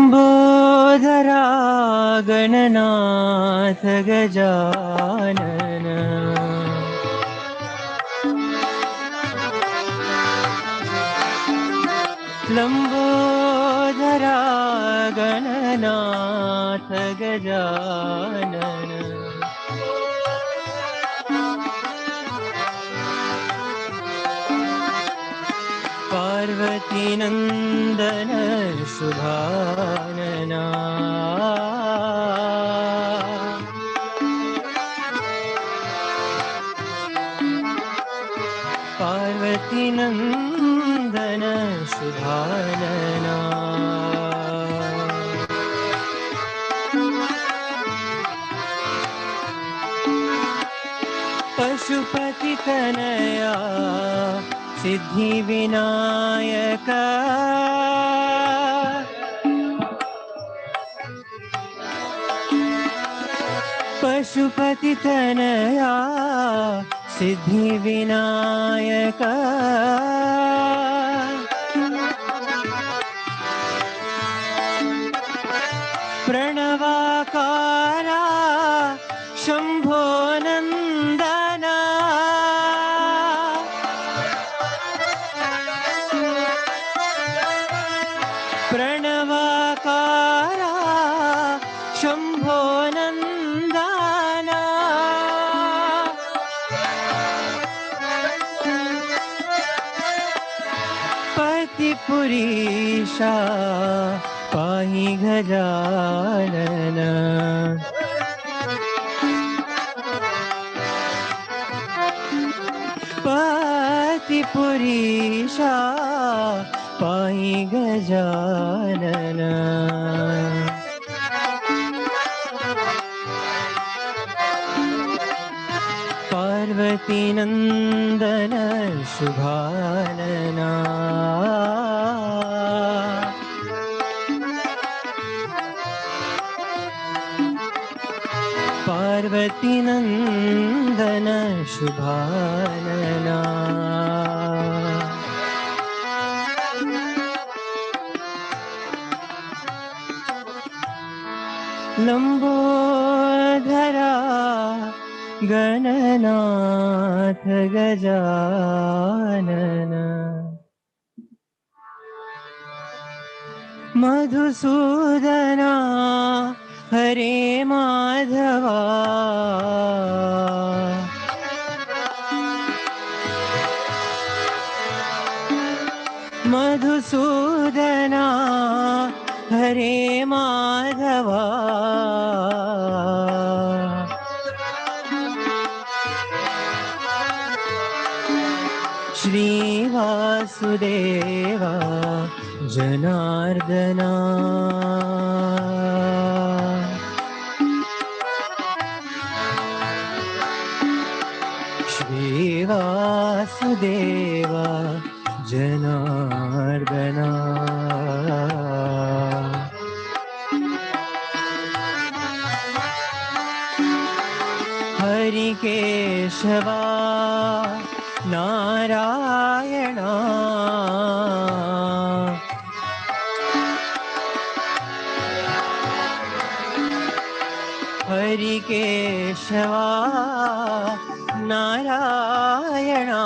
लंबोदरा गणनाथ गजानन लंबोदरा गणनाथ गजानन पार्वती नंदन शुभानना पार्वती नंदन शुभानना पशुपति तनया सिद्धि विनायक पशुपति तनया सिद्धि विनायक प्रणवाकारा शंभो नंदना प्रणवाकारा शंभो नंदना पतिपुरीशा पाहि गजानन पतिपुरीशा पाहि गजानन पार्वती नंदन शुभानना पार्वती नंदन शुभानना लंबोदरा गणनाथ गजानन मधुसूदना हरे माधवा मधुसूदना हरे माधवा श्री वासुदेवा जनार्दना श्री वासुदेवा जनार्दना हरिकेशवा नारायणा हरिकेशवा नारायणा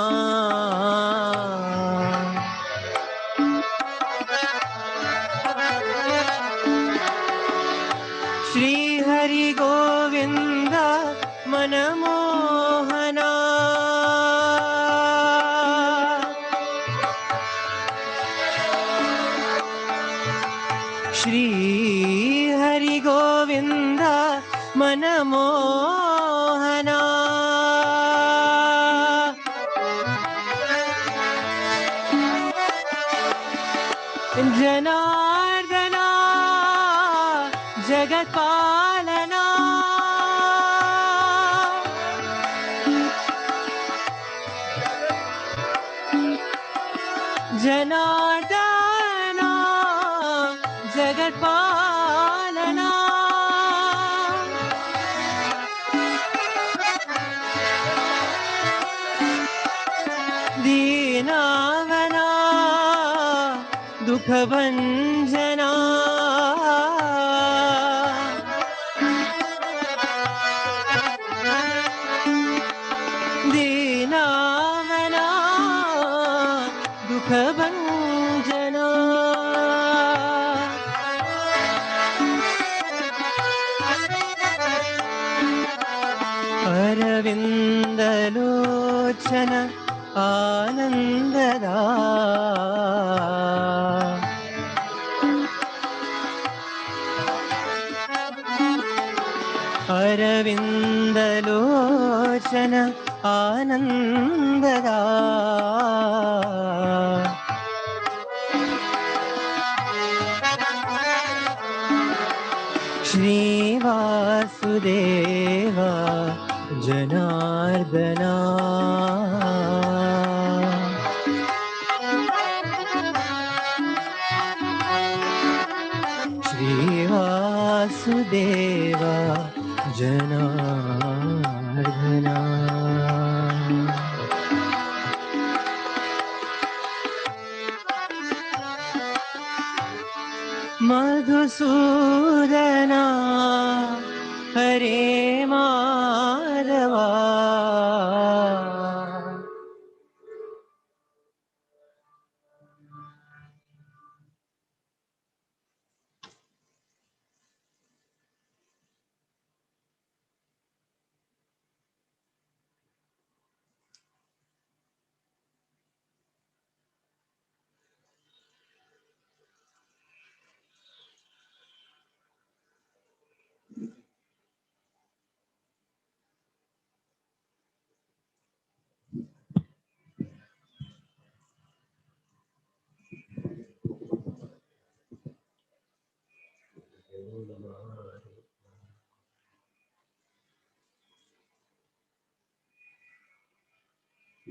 श्री हरि गोविंद मनमोहना श्री हरि गोविंद मनमोहना जनार्दना जगत्पालना जनार्दना जगत्पालना दीनावना दुःखभञ्जना दीनावना दुःखभञ्जना अरविन्दलोचन आनन्ददा अरविन्दलोचन आनन्ददा श्रीवासुदेव जनार्दना श्रीवासुदेव जनार्दना मधुसूदना हरे माधवा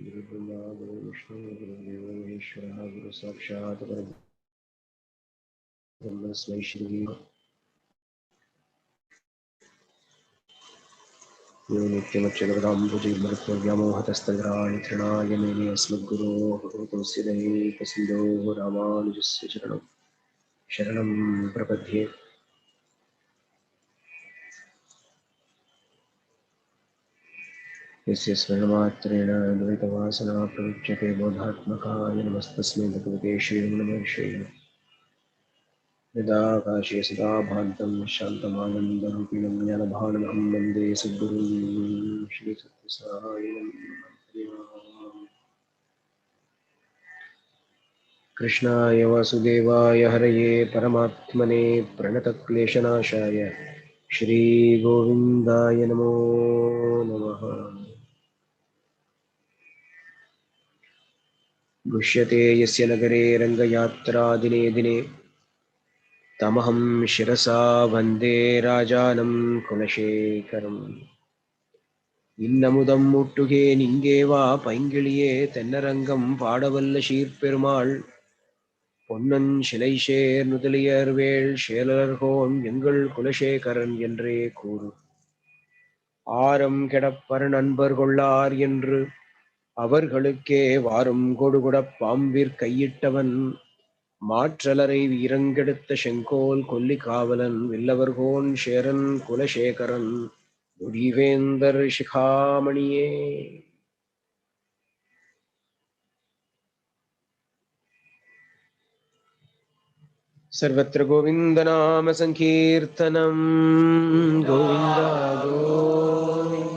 गुरुर्ब्रह्मा गुरुर्विष्णु गुरुर्देवो महेश्वरः गुरु साक्षात् परब्रह्म तस्मै श्री यो नित्यमच्युतपदाम्बुजयुग्मरुक्मव्यामोहतस्तराणि तृणाय मेने अस्मद्गुरोः भगवतोऽस्य दैकसिन्धोः रामानुजस्य शरणं प्रपद्ये। यस्य स्मरणमात्रेण द्वैतवासना प्रविच्यते बोधात्मकाय नमस्तस्मै भगवते श्रीरमणमहर्षये। यदाकाशे सदा भान्तं शान्तमानन्दरूपिणं ज्ञानभानमहं वन्दे सद्गुरुं श्रीसत्यसाईं। कृष्णाय वासुदेवाय हरये परमात्मने प्रणतक्लेशनाशाय श्रीगोविन्दाय नमो नमः। दृश्यते यस्य नगरे रङ्गयात्रा दिने दिने तमहं शिरसा वन्दे राजानं कुलशेखरम्। இன்னமுதம் முட்டுகேன் இங்கே வா பைங்கிளியே தென்னரங்கம் பாடவல்ல சீர்பெருமாள் பொன்னன் சிலை சேர் நுதலியர் வேள் சேலர்கோன் எங்கள் குலசேகரன் என்றே கூறு. ஆரம் கெடப்பர் நண்பர் கொள்ளார் என்று அவர்களுக்கே வாரும் கொடுகுடப் பாம்பிற் கையிட்டவன் மாற்றலரை வீரங்கெடுத்த செங்கோல் கொல்லி காவலன் வில்லவர்கோன் சேரன் குலசேகரன் முடிவேந்தர் சிகாமணியே. सर्वत्र गोविन्दनाम संकीर्तनं Govinda Govinda.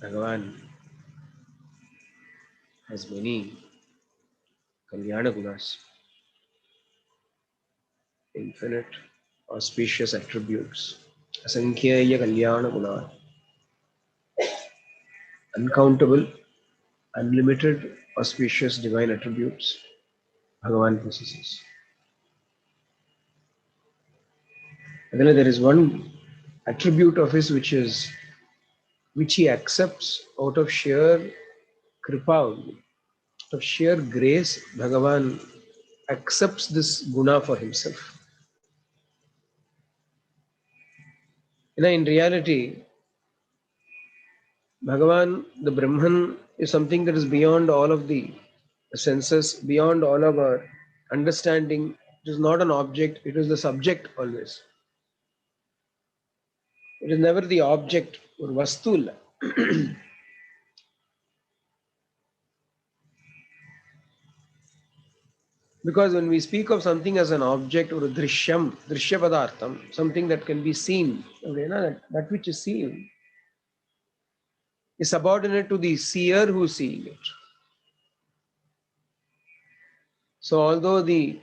Bhagavan has many Kalyana Gunas, infinite auspicious attributes. Asankhya Kalyana Guna, uncountable, unlimited, auspicious divine attributes Bhagavan possesses. And then there is one attribute of his which he accepts out of sheer kripa only. Out of sheer grace, Bhagavan accepts this guna for himself. In reality, Bhagavan, the Brahman, is something that is beyond all of the senses, beyond all of our understanding. It is not an object, it is the subject always. It is never the object or vastu. Because when we speak of something as an object or a drishyam, drishya padartham, something that can be seen, okay, that which is seen is subordinate to the seer who is seeing it. So although the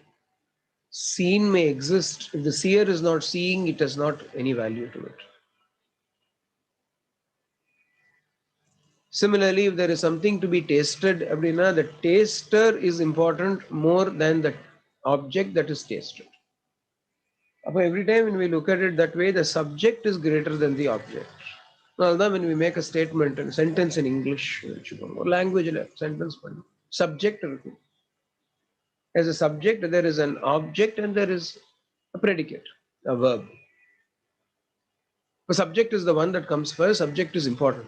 seen may exist, if the seer is not seeing, it has not any value to it. Similarly, if there is something to be tasted, the taster is important more than the object that is tasted. But every time when we look at it that way, the subject is greater than the object. Although when we make a statement and sentence in English or language sentence, subject as a subject, there is an object and there is a predicate, a verb. The subject is the one that comes first. Subject is important.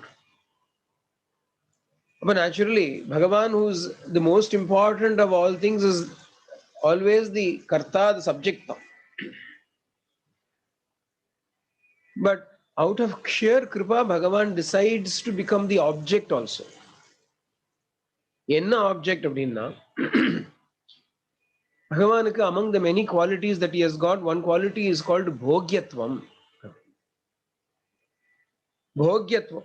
But naturally, Bhagavan, who is the most important of all things, is always the karta, the subject. But out of sheer kripa, Bhagavan decides to become the object also. Enna object அப்படின்னா Bhagavanukku among the many qualities that he has got, one quality is called bhogyatvam. Bhogyatvam.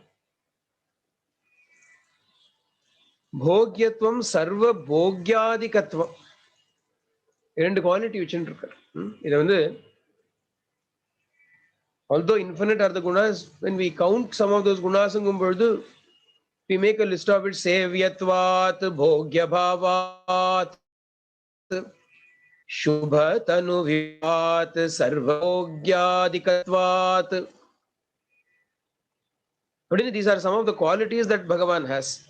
Bhogyatvam sarva bhogyadikatvam. இரண்டு quality வச்சுருக்கார். இதை வந்து although infinite are the gunas, when we count some of those gunas, we make a list of it. Sevyatvat, bhogyabhavat, shubhatanuvivat, sarvabhogyadikatvat. These are some of the qualities that Bhagavan has.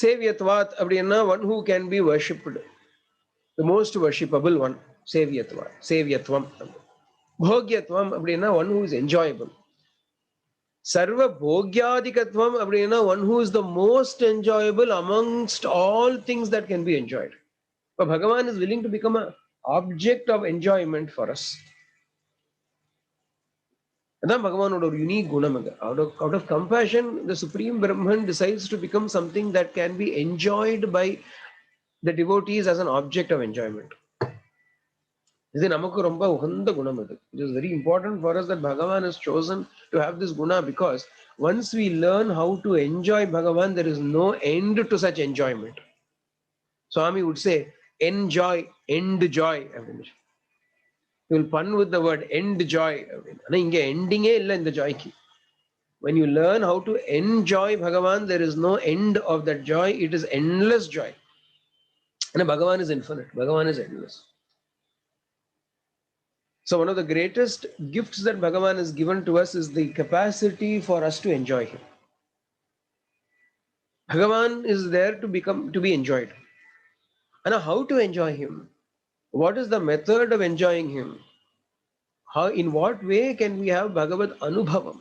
Sevyatvat, one who can be worshipped. The most worshipable one. Sevyatvat. Sevyatvam. Bhogyatvam, one who is enjoyable. Sarva bhogyadikatvam, one who is the most enjoyable amongst all things that can be enjoyed. But Bhagavan is willing to become an object of enjoyment for us. And then Bhagavan would have unique gunam. Out of compassion, the Supreme Brahman decides to become something that can be enjoyed by the devotees as an object of enjoyment. It is very important for us that Bhagavan has chosen to have this guna, because once we learn how to enjoy Bhagavan, there is no end to such enjoyment. Swami would say, enjoy, end joy. He will pun with the word end joy. When you learn how to enjoy Bhagavan, there is no end of that joy. It is endless joy. And Bhagavan is infinite. Bhagavan is endless. So one of the greatest gifts that Bhagavan has given to us is the capacity for us to enjoy him. Bhagavan is there to be enjoyed. And how to enjoy him? What is the method of enjoying him? In what way can we have Bhagavad Anubhavam?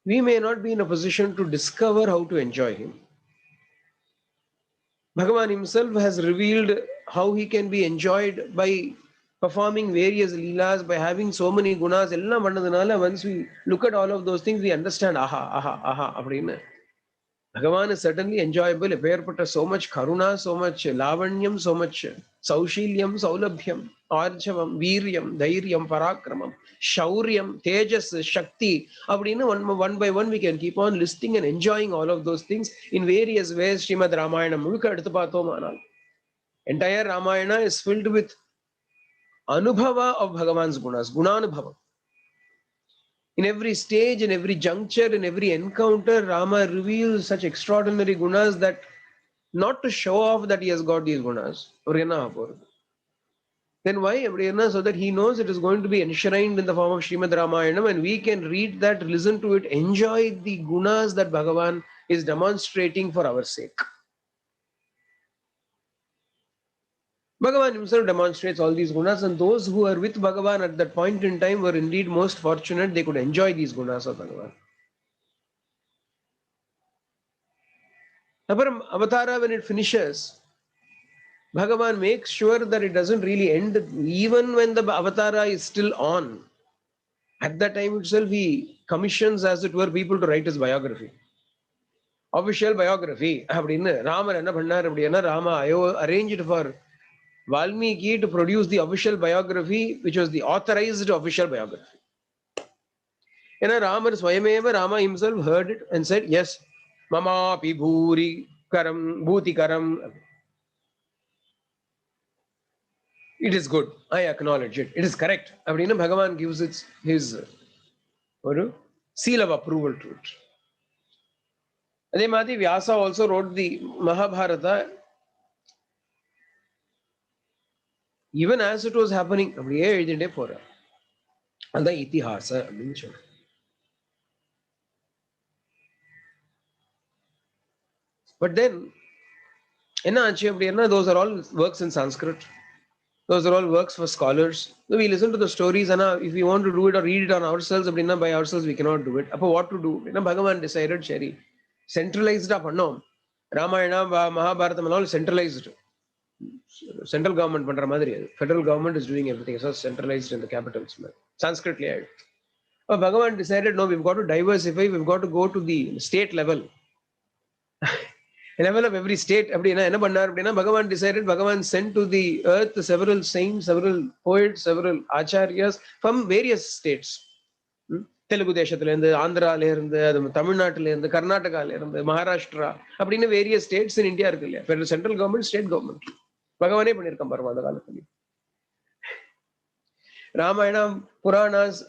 We may not be in a position to discover how to enjoy him. Bhagavan himself has revealed how he can be enjoyed by performing various leelas, by having so many gunas. Once we look at all of those things, we understand, aha. Bhagavan is certainly enjoyable. Appearputta so much karuna, so much lavanyam, so much saushilyam, saulabhyam, arjavam, viryam, dhairyam, parakramam, shauryam, tejas, shakti. Abdina one by one we can keep on listing and enjoying all of those things in various ways. Srimad Ramayana mulka eduthu paathomanal. Entire Ramayana is filled with anubhava of Bhagavan's gunas, gunanubhava. In every stage, in every juncture, in every encounter, Rama reveals such extraordinary gunas that not to show off that he has got these gunas. Then why? So that he knows it is going to be enshrined in the form of Srimad Ramayanam and we can read that, listen to it, enjoy the gunas that Bhagavan is demonstrating for our sake. Bhagavan himself demonstrates all these gunas, and those who are with Bhagavan at that point in time were indeed most fortunate. They could enjoy these gunas of Bhagavan. Aparam Avatara, when it finishes, Bhagavan makes sure that it doesn't really end even when the Avatara is still on. At that time itself, he commissions, as it were, people to write his biography. Official biography. Rama arranged for Valmiki to produce the official biography, which was the authorized official biography. Rama himself heard it and said, yes, Mama pi bhuri karam, bhuti karam. It is good. I acknowledge it. It is correct. Bhagavan gives his seal of approval to it. Ademadi Vyasa also wrote the Mahabharata even as it was happening. But then, those are all works in Sanskrit. Those are all works for scholars. So we listen to the stories, and if we want to do it or read it on ourselves, by ourselves, we cannot do it. What to do? Bhagavan decided, Shari, centralized up, no. Ramayana, Mahabharata, and all centralized. Central government, federal government is doing everything. So centralized in the capitals. Sanskrit. Bhagavan decided, no, we've got to diversify. We've got to go to the state level. Level of every state. Bhagavan decided, Bhagavan sent to the earth several saints, several poets, several acharyas from various states. Telugu Deshathilende, Andhra, Tamil Nadu, Karnataka, Maharashtra, various states in India. Federal central government, state government. Bhagavane பண்ணிருக்கான் பாருங்க அந்த காலத்துல. ராமாயணம் புராணாஸ்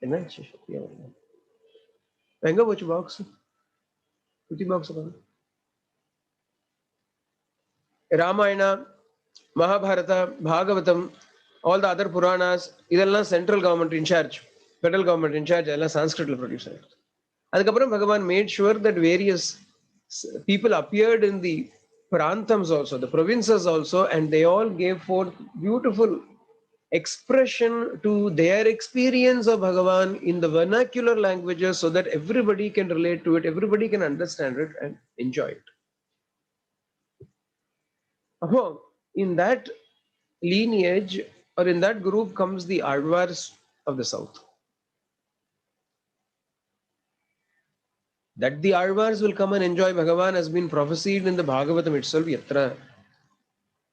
என்ன எங்க போச்சு box குட்டி box Ramayana, Mahabharata, Bhagavatam, all the other Puranas, இதெல்லாம் central government in charge, federal government in charge, எல்லாம் Sanskritல produce ஆயிடுச்சு. அதுக்கப்புறம் Bhagavan made sure that various people appeared in the prantams also, the provinces also, and they all gave forth beautiful expression to their experience of Bhagavan in the vernacular languages so that everybody can relate to it, everybody can understand it and enjoy it. In that lineage or in that group comes the Āzhwārs of the south. That the Āzhwārs will come and enjoy Bhagavan has been prophesied in the Bhagavatam itself. Yatra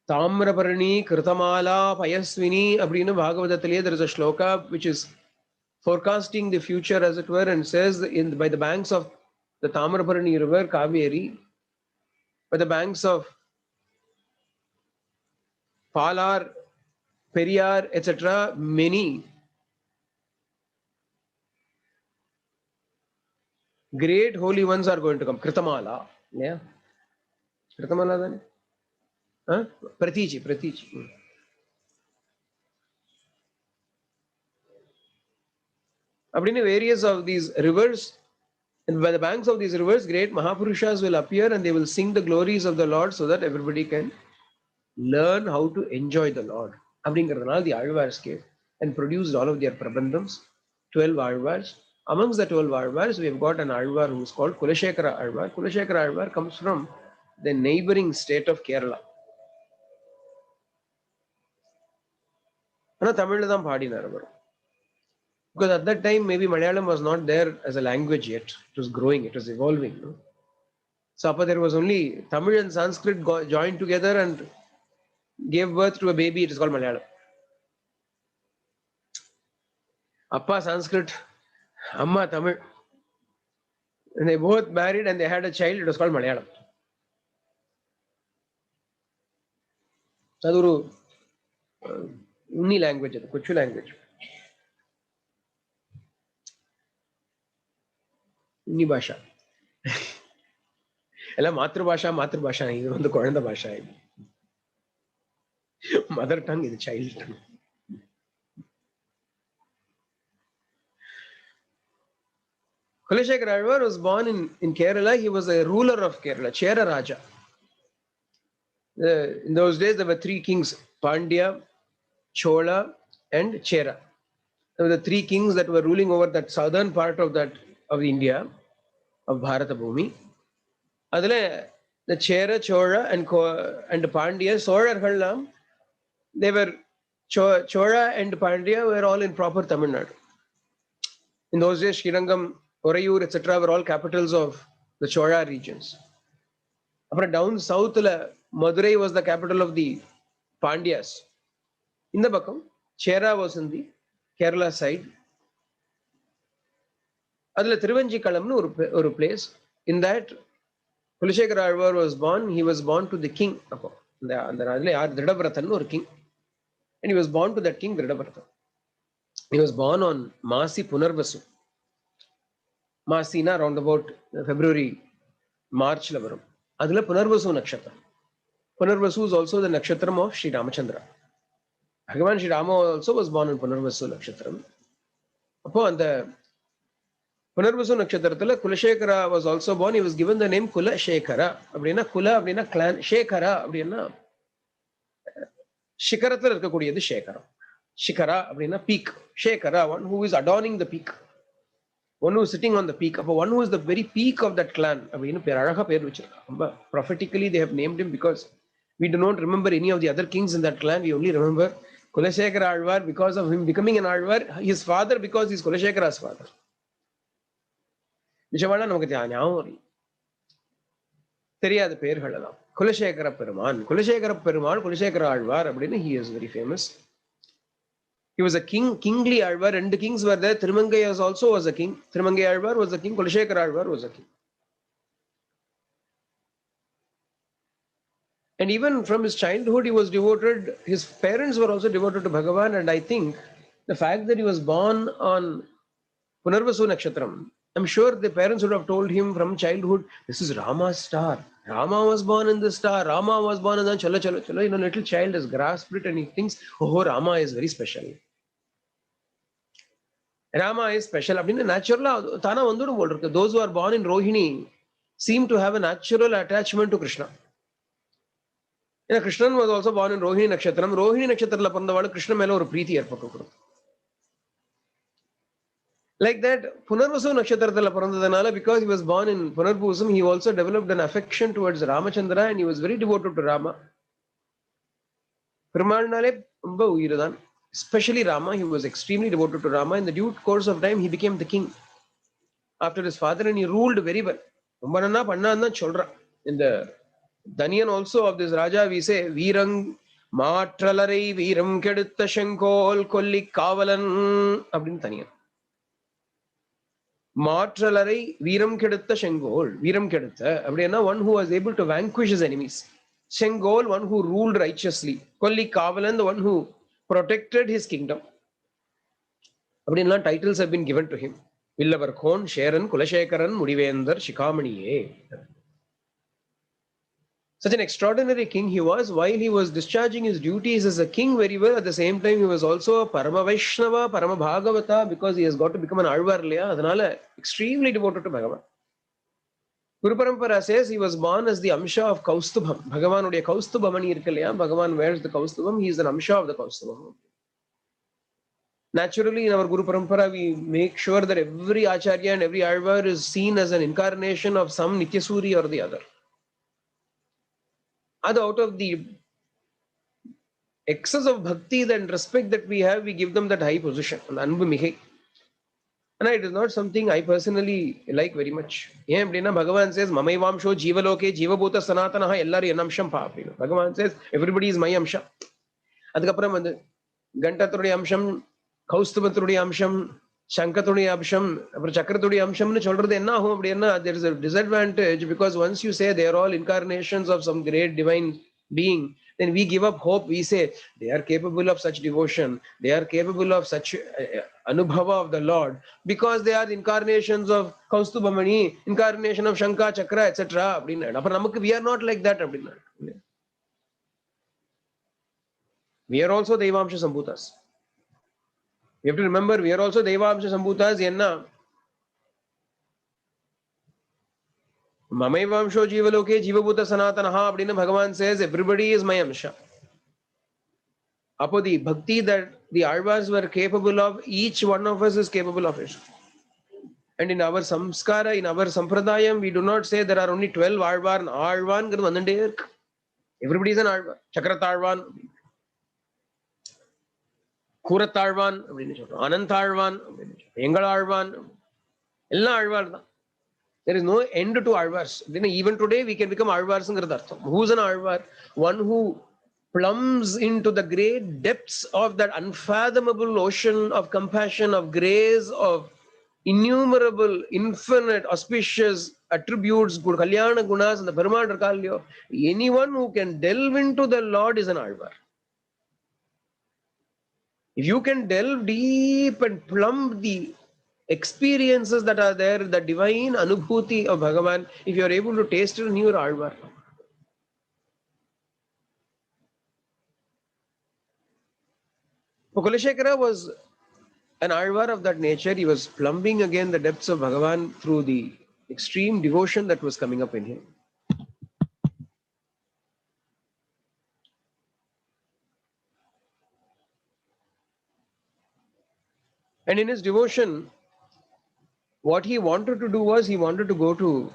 Tamraparani Kritamālā Payasvini Abdina Bhagavatathile, there is a shloka which is forecasting the future, as it were, and says by the banks of the Tamraparani river, Kaveri, by the banks of Palar, Periyar, etc., many great holy ones are going to come. Kritamālā. Yeah. Kritamālā then? Huh? Pratichi. Various of these rivers, and by the banks of these rivers, great Mahapurushas will appear and they will sing the glories of the Lord so that everybody can learn how to enjoy the Lord. The Āzhvārs came and produced all of their prabandhams, 12 Āzhvārs. Amongst the 12 Āzhvārs, we have got an Āzhvār who is called Kulaśekhara Āzhwār. Kulaśekhara Āzhwār comes from the neighboring state of Kerala. Because at that time, maybe Malayalam was not there as a language yet. It was growing, it was evolving. No? So there was only Tamil and Sanskrit joined together and gave birth to a baby. It is called Malayalam. Appa Sanskrit, Amma Tamil. And they both married and they had a child. It was called Malayalam. Saduru Unni language, Kuchu language. Unni Bhasha. ಎಲ್ಲ ಮಾತೃಭಾಷಾ ಮಾತೃಭಾಷಾ ಇದು ಒಂದು ಕೊಳಂದ ಭಾಷಾ ಇದು mother tongue ಇದು child tongue Kulaśekhara Āzhwār was born in Kerala. He was a ruler of Kerala, Chera Raja. In those days there were three kings, Pandya, Chola and Chera. There were the three kings that were ruling over that southern part of India, of Bharata Bhumi. Adile the Chera, Chola and Pandya, Solarhallam, they were Chola and Pandya were all in proper Tamil Nadu. In those days, Srirangam, Orayur, etc. were all capitals of the Chola regions. Apra down south, Madurai was the capital of the Pandyas. In the Bakam, Chera was in the Kerala side. Adla Thiruvanchikalamnu or place. In that, Kulaśekhara Āzhwār was born. He was born to the king. Dridabrathan or king. And he was born to that king Dridabrathan. He was born on Masi Punarvasu. Masina around about February, March. Adla Punarvasu Nakshatra. Punarvasu is also the Nakshatram of Sri Ramachandra. Bhagavan Sri Rama also was born in Punarvasu Nakshatram. Upon the Punarvasu Nakshatrathila, Kulaśekhara was also born. He was given the name Kulaśekhara. Abdina Kula, Abdina clan, Shekhara, Abdina Shikarathil irukakudiyadhu Shekhara. Shikara, Abdina peak. Shekhara, one who is adorning the peak. One who is sitting on the peak. One who is the very peak of that clan. Prophetically, they have named him because we do not remember any of the other kings in that clan. We only remember Kulaśekhara Āzhwār because of him becoming an Āzhwār. His father because he is Kulaśekhara's father. நிஜமான நமக்கு ஞாபகம் தெரியாத பெயர்கள் எல்லாம் குலசேகர பெருமான் குலசேகர ஆழ்வார் அப்படின்னு he is very famous. He was a king, kingly Āzhwār. Two kings were there. Thirumangai also was a king. Thirumangai Āzhwār was a king. Kulaśekhara Āzhwār was a king. And even from his childhood, he was devoted. His parents were also devoted to Bhagavan. And I think the fact that he was born on Punarvasu Nakshatram, I'm sure the parents would have told him from childhood, this is Rama's star. Rama was born in this star. Rama was born in the chalo. You know, little child has grasped it and he thinks, oh, Rama is very special. Rama is special. Those who are born in Rohini seem to have a natural attachment to Krishna. You know, Krishna was also born in Rohini Nakshatram. Rohini Nakshatrala Pandavalu Krishna mela or Preeti Arpakukuru. Like that, Punarvasu Nakshatrathila Parandadhanala, because he was born in Punarvusam, he also developed an affection towards Ramachandra and he was very devoted to Rama. Perumalnale Umba Uyiradan. Especially Rama, he was extremely devoted to Rama. In the due course of time, he became the king after his father and he ruled very well. In the Daniyan also of this Raja, we say, Veerang Maatralarai Veeram Kedutta Shankol Kolli Kavalan Abdin Daniyan. Maatralarai Veeram Kedutta Shankol. Veeram Kedutta. Abdina, one who was able to vanquish his enemies. Shankol, one who ruled righteously. Kolli Kavalan, the one who protected his kingdom. Abdina, titles have been given to him. Villavarkhon, Sharan, Kulaśekharan, Mudivendar, Shikhamaniye. Such an extraordinary king he was. While he was discharging his duties as a king very well, at the same time he was also a Parama Vaishnava, Parama Bhagavata, because he has got to become an Āzhwār. Adhanala, extremely devoted to Bhagavan. Guru Parampara says he was born as the Amsha of Kaustubham. Bhagavan Kaustubhamani irkallaya. Bhagavan wears the Kaustubham. He is an Amsha of the Kaustubham. Naturally, in our Guru Parampara, we make sure that every Acharya and every Āzhwār is seen as an incarnation of some Nityasuri or the other. Out of the excess of bhakti and respect that we have, we give them that high position. And it is not something I personally like very much. Bhagavan says, Mamaivamsho Jivaloke Jivabhuta Sanatanaha Ellari Anamsham Pa. Bhagavan says, everybody is my Amsha. அதுக்கப்புறம் வந்து கண்டத்துடைய அம்சம் கௌஸ்துபத்துடைய அம்சம் சங்கத்துடைய அம்சம் அப்புறம் சக்கரத்துடைய அம்சம்னு சொல்றது என்ன ஆகும் அப்படின்னா there is a disadvantage because once you say they are all incarnations of some great divine being, then we give up hope. We say they are capable of such devotion, they are capable of such anubhava of the Lord because they are incarnations of Kaustubhamani, incarnation of Shanka, Chakra, etc. அப்படின்னா அப்புறம் நமக்கு we are not like that அப்படின்னா we are also Devamsha Sambhutas. You have to remember, we are also Devamsha Sambhutas. Enna Mamaivamsho Jivaloke Jivabhuta Sanatanaha Abdina Bhagavan says, everybody is my Amsha. Apo the bhakti that the Āzhwārs were capable of, each one of us is capable of it. And in our samskara, in our sampradayam, we do not say there are only 12 Āzhwār and Āzhwār. Everybody is an Āzhwār. Chakratāzhwār, Kuratāzhwār, Anantāzhwār, Engalāzhwār, Ella Āzhwār. There is no end to Āzhwārs. Even today we can become Āzhvārs. Who is an Āzhvār? One who plumbs into the great depths of that unfathomable ocean of compassion, of grace, of innumerable, infinite, auspicious attributes, Kalyana Gunas, and the Paramadra Kalyo. Anyone who can delve into the Lord is an Āzhvār. If you can delve deep and plumb the experiences that are there, the divine anubhuti of Bhagavan, if you are able to taste it, you are Āzhvār. Kulaśekhara was an Āzhvār of that nature. He was plumbing again the depths of Bhagavan through the extreme devotion that was coming up in him. And in his devotion, what he wanted to do was he wanted to go to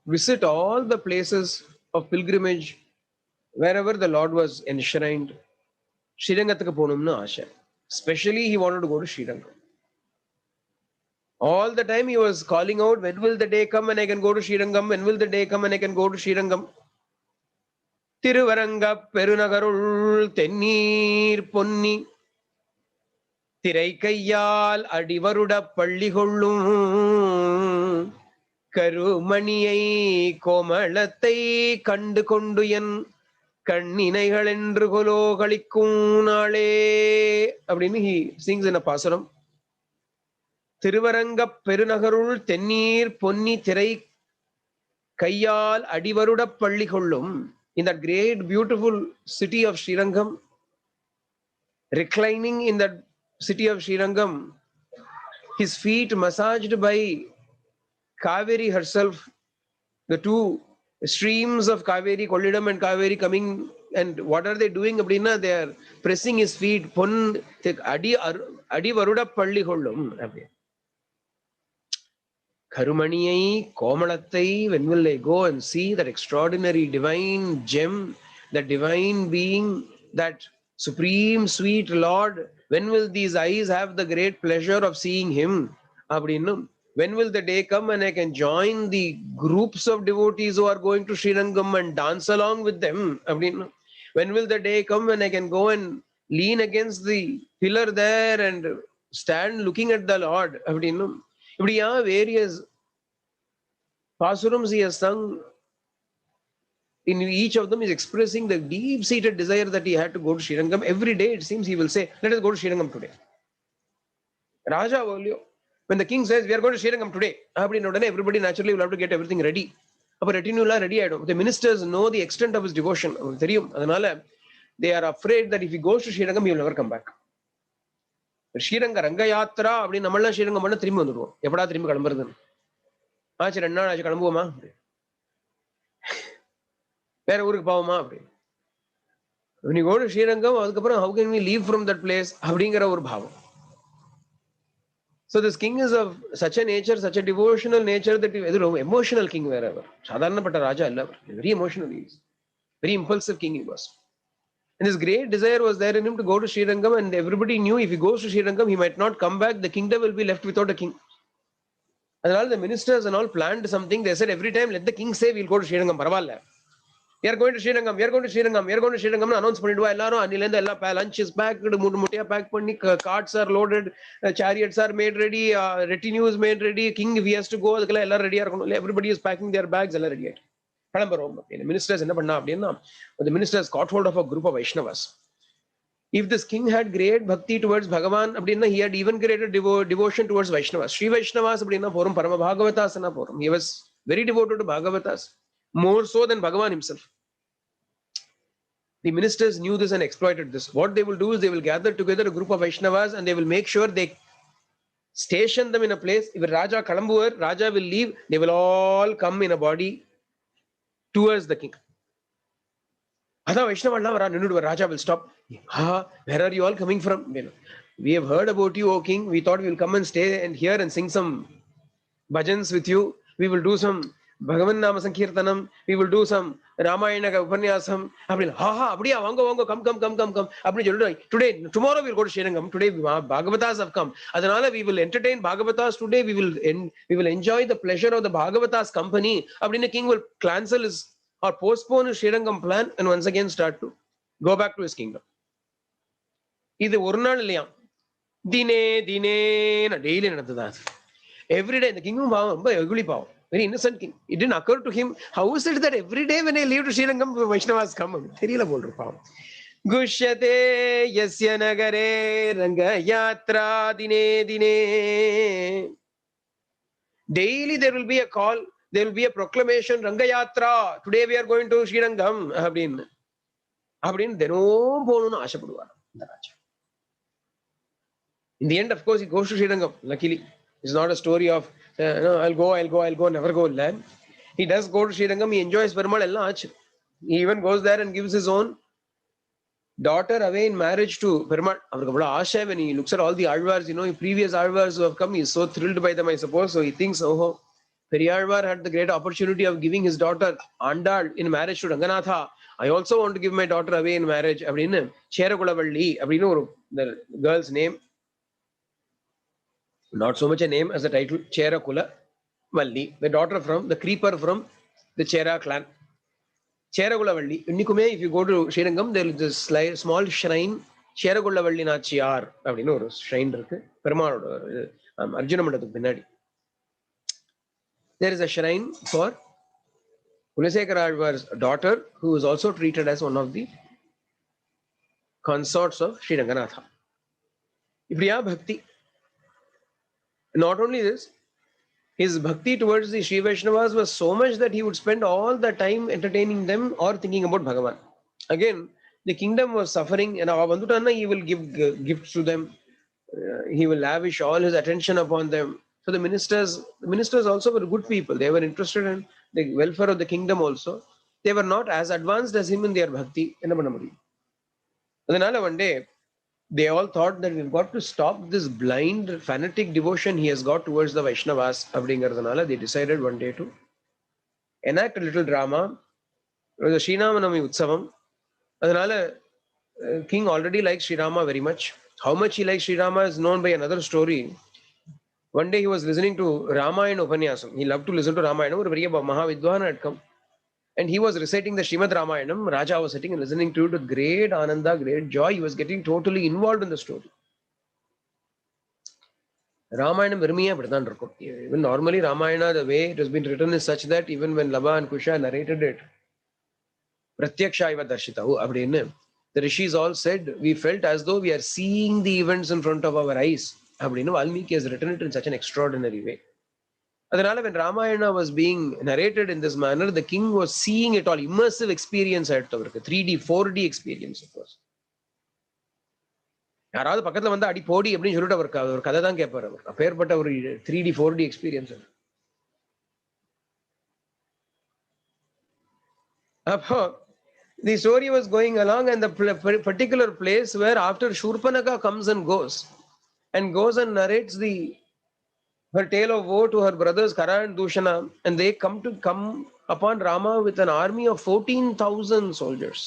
visit all the places of pilgrimage wherever the Lord was enshrined. Srirangathukku ponumnu aasha. Especially he wanted to go to Srirangam. All the time he was calling out, when will the day come when I can go to Srirangam? When will the day come when I can go to Srirangam? Thiruvaranga Perunagarul Tennir Ponni Thiraikkaiyal Adivaruda Palligollum Karumaniyai Komalathai Kandu Kondu En Kanninaigal Endru Kolo Kalikkum Naale. He sings in a pasaram. Thiruvaranga Perunagarul Tennir Ponni Thiraikkaiyal Adivaruda Palligollum. In that great beautiful city of Srirangam, reclining in that city of Srirangam, his feet massaged by Kaveri herself, the two streams of Kaveri, Kollidam and Kaveri coming, and what are they doing? They are pressing his feet. Pon Adi Varuda Palli Hollum. Karumaniyai Komalathai, when will I go and see that extraordinary divine gem, that divine being, that supreme sweet Lord? When will these eyes have the great pleasure of seeing him? When will the day come when I can join the groups of devotees who are going to Srirangam and dance along with them? When will the day come when I can go and lean against the pillar there and stand looking at the Lord? Various pasurams he has sung. In each of them is expressing the deep-seated desire that he had to go to Srirangam. Every day it seems he will say, let us go to Srirangam today. Raja Volio. When the king says, we are going to Srirangam today, everybody naturally will have to get everything ready. The ministers know the extent of his devotion. They are afraid that if he goes to Srirangam, he will never come back. Sriranga Rangayatra, Namala Srirangam, Trimundu, Yapada Trim Kalambardan. Acharana, Achakalambuma. When you go to Srirangam, how can we leave from that place? So this king is of such a nature, such a devotional nature that emotional king wherever. Sadharana Raja, very emotional he is. Very impulsive king he was. And this great desire was there in him to go to Srirangam, and everybody knew if he goes to Srirangam, he might not come back. The kingdom will be left without a king. And all the ministers and all planned something. They said every time, let the king say, we'll go to Srirangam. Paravalle. We are going to Srirangam, we are going to Srirangam, we are going to Srirangam. Announce பண்ணிடுவா எல்லாரும். அன்னிலேருந்து எல்லா lunch is packed, முட்டையா pack பண்ணி, carts are loaded, chariots are made ready, retinue is made ready, king he has to go, அதுக்கெல்லாம் எல்லாம் ரெடியா இருக்கணும். Everybody is packing their bags, எல்லாம் ரெடி ஆயிட்டு கிளம்புறோம். மினிஸ்டர்ஸ் என்ன பண்ணா அப்படின்னா, the ministers caught hold of a group of Vaishnavas. If this king had great bhakti towards Bhagavan, அப்படின்னா he had even greater devotion towards Vaishnavas. Sri Vaishnavas அப்படின்னா போறோம், பரம பாகவதாசனா போறோம். He was very devoted to Bhagavatas, more so than Bhagavan himself. The ministers knew this and exploited this. What they will do is they will gather together a group of Vaishnavas and they will make sure they station them in a place. If Raja Kalambuvar, Raja will leave, they will all come in a body towards the king. Adha Vaishnava Raja will stop. Where are you all coming from? We have heard about you, O king. We thought we will come and stay and here and sing some bhajans with you. We will do some Bhagavan Nama Sankirtanam. We will do some Ramayana Upanyasam. Abdiya, come. Today, tomorrow we will go to Srirangam. Today, Bhagavatas have come. Adanala, we will entertain Bhagavatas today. We will enjoy the pleasure of the Bhagavatas company. Abdina king will cancel his or postpone his Srirangam plan and once again start to go back to his kingdom. இது ஒரு நாள் இல்லையா, தினே daily நடந்ததா. Every day the king ரொம்ப எகுளி பாவம், very innocent king. It didn't occur to him, how is it that every day when I leave to Srirangam, Vaishnavas come? தெரியல போல் பாவம். குஷ்யதே யஸ்ய நகரே Ranga Yatra தினே. Daily there will be a call, there will be a proclamation, Ranga Yatra, today we are going to Srirangam அப்படின்னு தினம் போகணும்னு ஆசைப்படுவார் இந்த ராஜா. In the end, of course, he goes to Srirangam. Luckily, it's not a story of I'll go, never go. He does go to Srirangam. He enjoys Perumal ella aachu. He even goes there and gives his own daughter away in marriage to Perumal. Avarku avvala aasha when he looks at all the Āzhwārs, previous Āzhwārs who have come, he is so thrilled by them, I suppose. So he thinks, Periyāழ்vār had the great opportunity of giving his daughter Andal in marriage to Ranganatha. I also want to give my daughter away in marriage. அப்படின்னு சேரகுலவள்ளி அப்படின்னு the girl's name. Not so much a name as a title, Cherakula Valli, the daughter from the creeper from the Chera clan. Cherakula Valli. Innikume, if you go to Srirangam, there is this small shrine, Cherakula Valli Nachiyar, அப்படின்னு ஒரு shrine இருக்கு. பெருமாளோட அர்ஜுன மண்டபத்துக்கு பின்னாடி. There is a shrine for Kulaśekhara Āzhvār's daughter, who is also treated as one of the consorts of Sri Ranganatha. Ipriya Bhakti. Not only this, his bhakti towards the Sri Vaishnavas was so much that he would spend all the time entertaining them or thinking about Bhagavan. Again, the kingdom was suffering, and he will give gifts to them. He will lavish all his attention upon them. So the ministers also were good people. They were interested in the welfare of the kingdom also. They were not as advanced as him in their bhakti. Adhanala one day, they all thought that we've got to stop this blind, fanatic devotion he has got towards the Vaishnavas. They decided one day to enact a little drama. It was a Srinamanami Utsavam. Adhanala, king already likes Sri Rama very much. How much he likes Sri Rama is known by another story. One day he was listening to Ramayana Upanyasam. He loved to listen to Ramayana. A very Mahavidwan had come. And he was reciting the Srimad Ramayanam. Raja was sitting and listening to it with great ananda, great joy. He was getting totally involved in the story. Ramayana vermiya appadithaan irukum. Even normally Ramayana, the way it has been written is such that even when Lava and Kusha narrated it, Pratyaksha iva darshitahu appadinu, the rishis all said, we felt as though we are seeing the events in front of our eyes. Appadinu Valmiki has written it in such an extraordinary way. Adhanala, when Ramayana was being narrated in this manner, the king was seeing it all, immersive experience at 3D, 4D experience, of course. யாராவது பக்கத்துல வந்து அடி போடி அப்படின்னு சொல்லிட்டு அவர் கதை தான் கேட்பார். அவர் அப்பேற்பட்ட ஒரு 3D, 4D experience. அப்போ the story was going along, and the particular place where after Shurpanaka comes and goes and narrates her tale of woe to her brothers Kara and Dushana, and they come upon Rama with an army of 14,000 soldiers.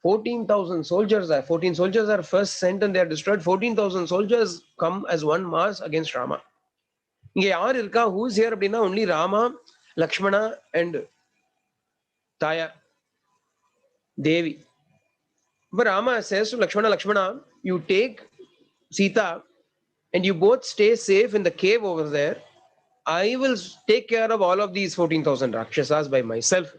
14,000 soldiers are, 14 soldiers are first sent and they are destroyed. 14,000 soldiers come as one mass against Rama. Inge yaar irka, who's here அப்படின்னா only Rama, Lakshmana and Taya, Devi. But Rama says to Lakshmana, Lakshmana, you take Sita and you both stay safe in the cave over there. I will take care of all of these 14,000 Rakshasas by myself.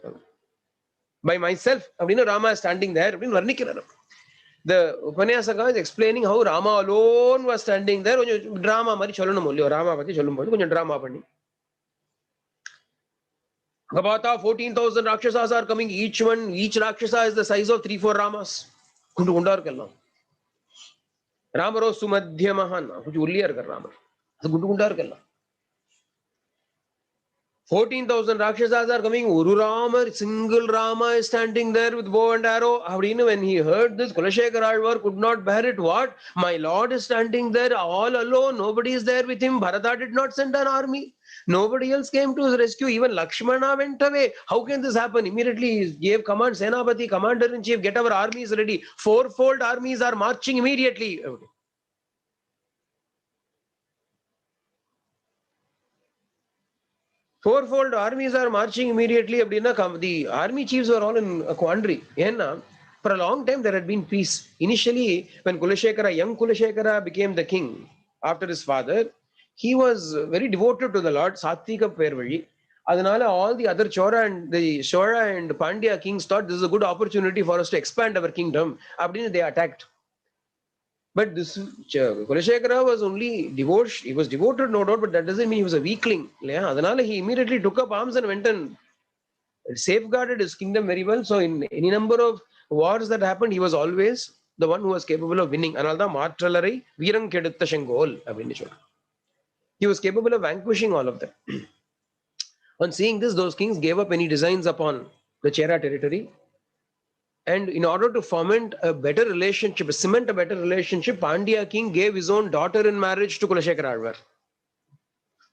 By myself. Abdina Rama is standing there. The Upanyasaka is explaining how Rama alone was standing there. Drama mari cholonu molli. Rama pati cholum bodu. Konja drama panni. Gabata 14,000 Rakshasas are coming. Each Rakshasa is the size of 3-4 Ramas. Kundu kundar kallam. Ramaro sumadhyamahan. Kuch ulliyar kar Rama. Kundu kundar kallam. 14,000 Rakshasas are coming. Uru Rama, single Rama is standing there with bow and arrow. When he heard this, Kulaśekhara Āzhwār could not bear it. What? My Lord is standing there all alone. Nobody is there with him. Bharata did not send an army. Nobody else came to his rescue. Even Lakshmana went away. How can this happen? Immediately he gave command, Senapati, Commander-in-Chief, get our armies ready. 4-fold armies are marching immediately. Four-fold armies are marching immediately. The army chiefs were all in a quandary. For a long time there had been peace. Initially, when young Kulaśekhara became the king after his father, he was very devoted to the Lord. Satvika Pervali. Adanala, all the other Chora and Pandya kings thought this is a good opportunity for us to expand our kingdom. They attacked. But this Kulaśekhara was only devoted. He was devoted, no doubt, but that doesn't mean he was a weakling. He immediately took up arms and went and safeguarded his kingdom very well. So in any number of wars that happened, he was always the one who was capable of winning. He was capable of vanquishing all of them. On seeing this, those kings gave up any designs upon the Chera territory. And in order to foment a better relationship, cement a better relationship, Pandya king gave his own daughter in marriage to Kulaśekhara Āzhwār.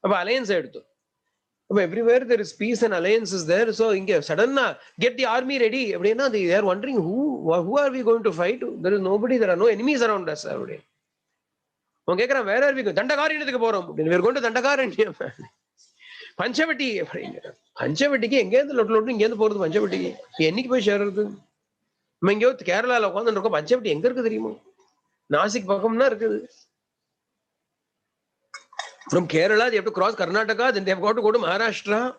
Alliance everywhere there is peace and alliance is there. So suddenly get the army ready. They are wondering who are we going to fight? There is nobody. There are no enemies around us. Where are we going? Dandakari. We are going to Dandakari. Panchavati. Panchavati. Panchavati. Panchavati. Kerala Panchavati எங்க இருக்கு தெரியுமா? நாசிக் பக்கம்னா இருக்குது. From Kerala they have to cross Karnataka, then they have got to go to Maharashtra.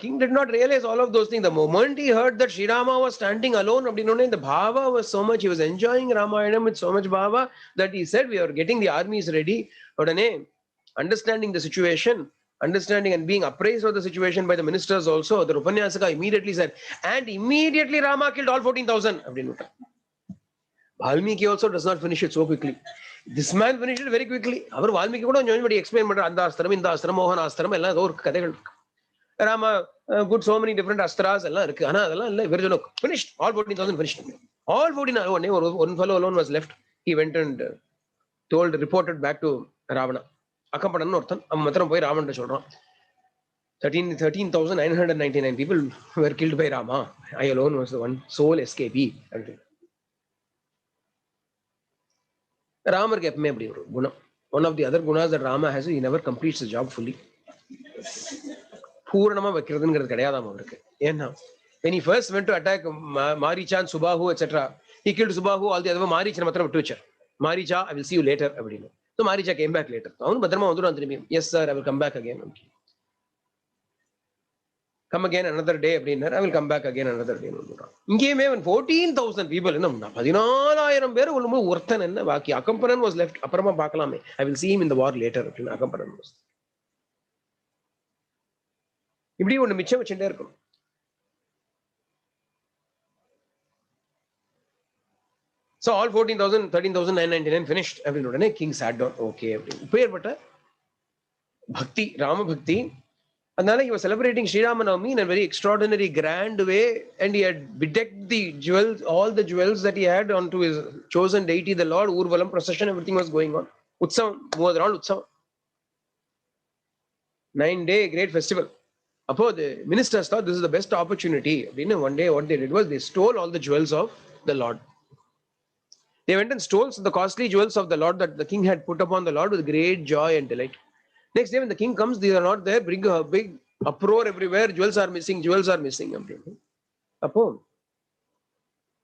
King did not realize all of those things. The moment he heard that Sri Rama was standing alone, the bhava was so much, he was enjoying Ramayana with so much bhava that he said, we are getting the armies ready. Understanding the situation, understanding and being appraised of the situation by the ministers also, the Upanyasaka immediately said, and immediately Rama killed all 14,000. Valmiki also does not finish it so quickly. This man finished it very quickly. Valmiki would explain Andastram, Indastram, Mohanastram, Rama good so many different astras. Finished. All 14,000 finished. All 14,000. One fellow alone was left. He went and reported back to Ravana. 13,999 people were killed by Rama. I alone was the one sole escapee. Rama one of the other gunas that Rama has, he never completes the job fully. When he first went to attack Maricha and Subahu, etc., he killed Subahu, all the other Maricha. Maricha, I will see you later. So Maricha came back later. Yes, sir, I will come back again. Come again another day. I will come back again another day. 14,000 people. Akamparan was left. I will see him in the war later. Akamparan was. So all 14,000, 13,999 finished. King sat down. Okay. Bhakti, Rama Bhakti. And then he was celebrating Sri Ramanavami in a very extraordinary, grand way. And he had bedecked the jewels, all the jewels that he had onto his chosen deity, the Lord. Urvalam procession, everything was going on. Utsavam, moved around Utsavam. 9-day great festival. Appo the ministers thought this is the best opportunity. One day what they did was they stole all the jewels of the Lord. They went and stole the costly jewels of the Lord that the king had put upon the Lord with great joy and delight. Next day when the king comes, these are not there, bring a big uproar everywhere, jewels are missing, jewels are missing. Appo,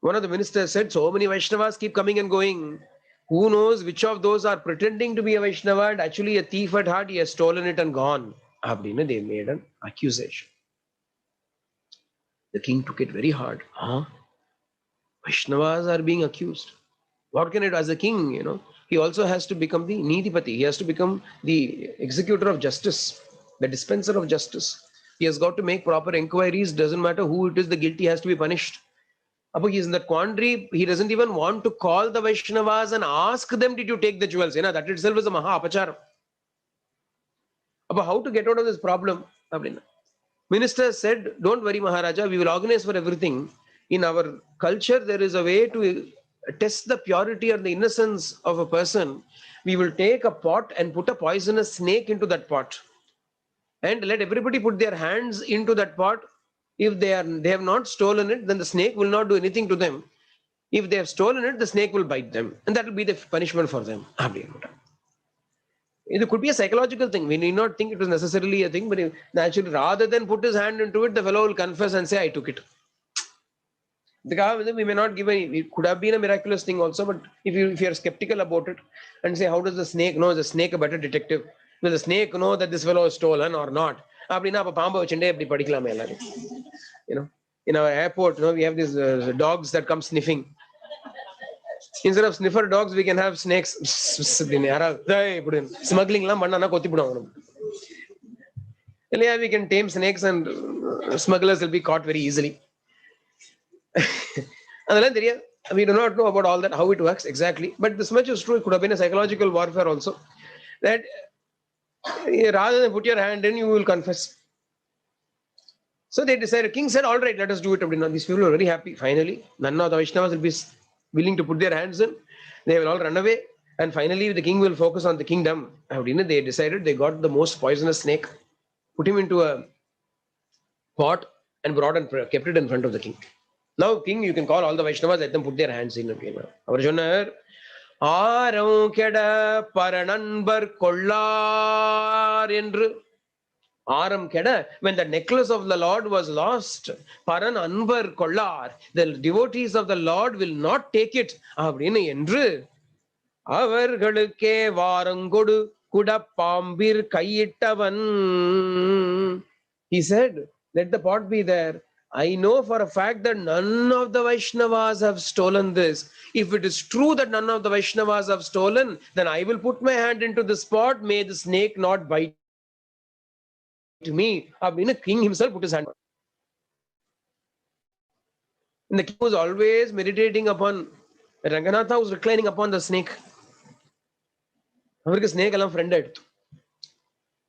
one of the ministers said, so many Vaishnavas keep coming and going. Who knows which of those are pretending to be a Vaishnava and actually a thief at heart, he has stolen it and gone. They made an accusation. The king took it very hard. Vaishnavas are being accused. What can it do as a king, he also has to become the Nidipati. He has to become the executor of justice, the dispenser of justice. He has got to make proper inquiries. Doesn't matter who it is, the guilty has to be punished. He is in that quandary. He doesn't even want to call the Vaishnavas and ask them, did you take the jewels? That itself is a maha apachar. How to get out of this problem? Minister said, don't worry, Maharaja, we will organize for everything. In our culture, there is a way to test the purity or the innocence of a person. We will take a pot and put a poisonous snake into that pot and let everybody put their hands into that pot. If they have not stolen it, then the snake will not do anything to them. If they have stolen it, the snake will bite them, and that will be the punishment for them. It could be a psychological thing. We need not think it was necessarily a thing, but naturally, rather than put his hand into it, the fellow will confess and say, I took it. We may not give any, it could have been a miraculous thing also, but if you are skeptical about it and say, how does the snake know? Is the snake a better detective? Will the snake know that this fellow is stolen or not? In our airport, we have these dogs that come sniffing. Instead of sniffer dogs, we can have snakes. Smuggling we can tame snakes and smugglers will be caught very easily. We do not know about all that, how it works exactly. But this much is true. It could have been a psychological warfare also. That rather than put your hand in, you will confess. So they decided, king said, all right, let us do it. These people are very happy. Finally, none of the Vaishnavas will be willing to put their hands in. They will all run away. And finally, the king will focus on the kingdom. They decided, they got the most poisonous snake, put him into a pot and brought and kept it in front of the king. Now, king, you can call all the Vaishnavas, let them put their hands in. Āram keda parananbar kollar endru. Āram keda, when the necklace of the Lord was lost, paran anbar kollar, the devotees of the Lord will not take it. Endru. Avargalukke varangodu kudappambir kayittavan. He said, let the pot be there. I know for a fact that none of the Vaishnavas have stolen this. If it is true that none of the Vaishnavas have stolen, then I will put my hand into this pot. May the snake not bite me. The king himself put his hand. And the king was always meditating upon, Ranganatha was reclining upon the snake.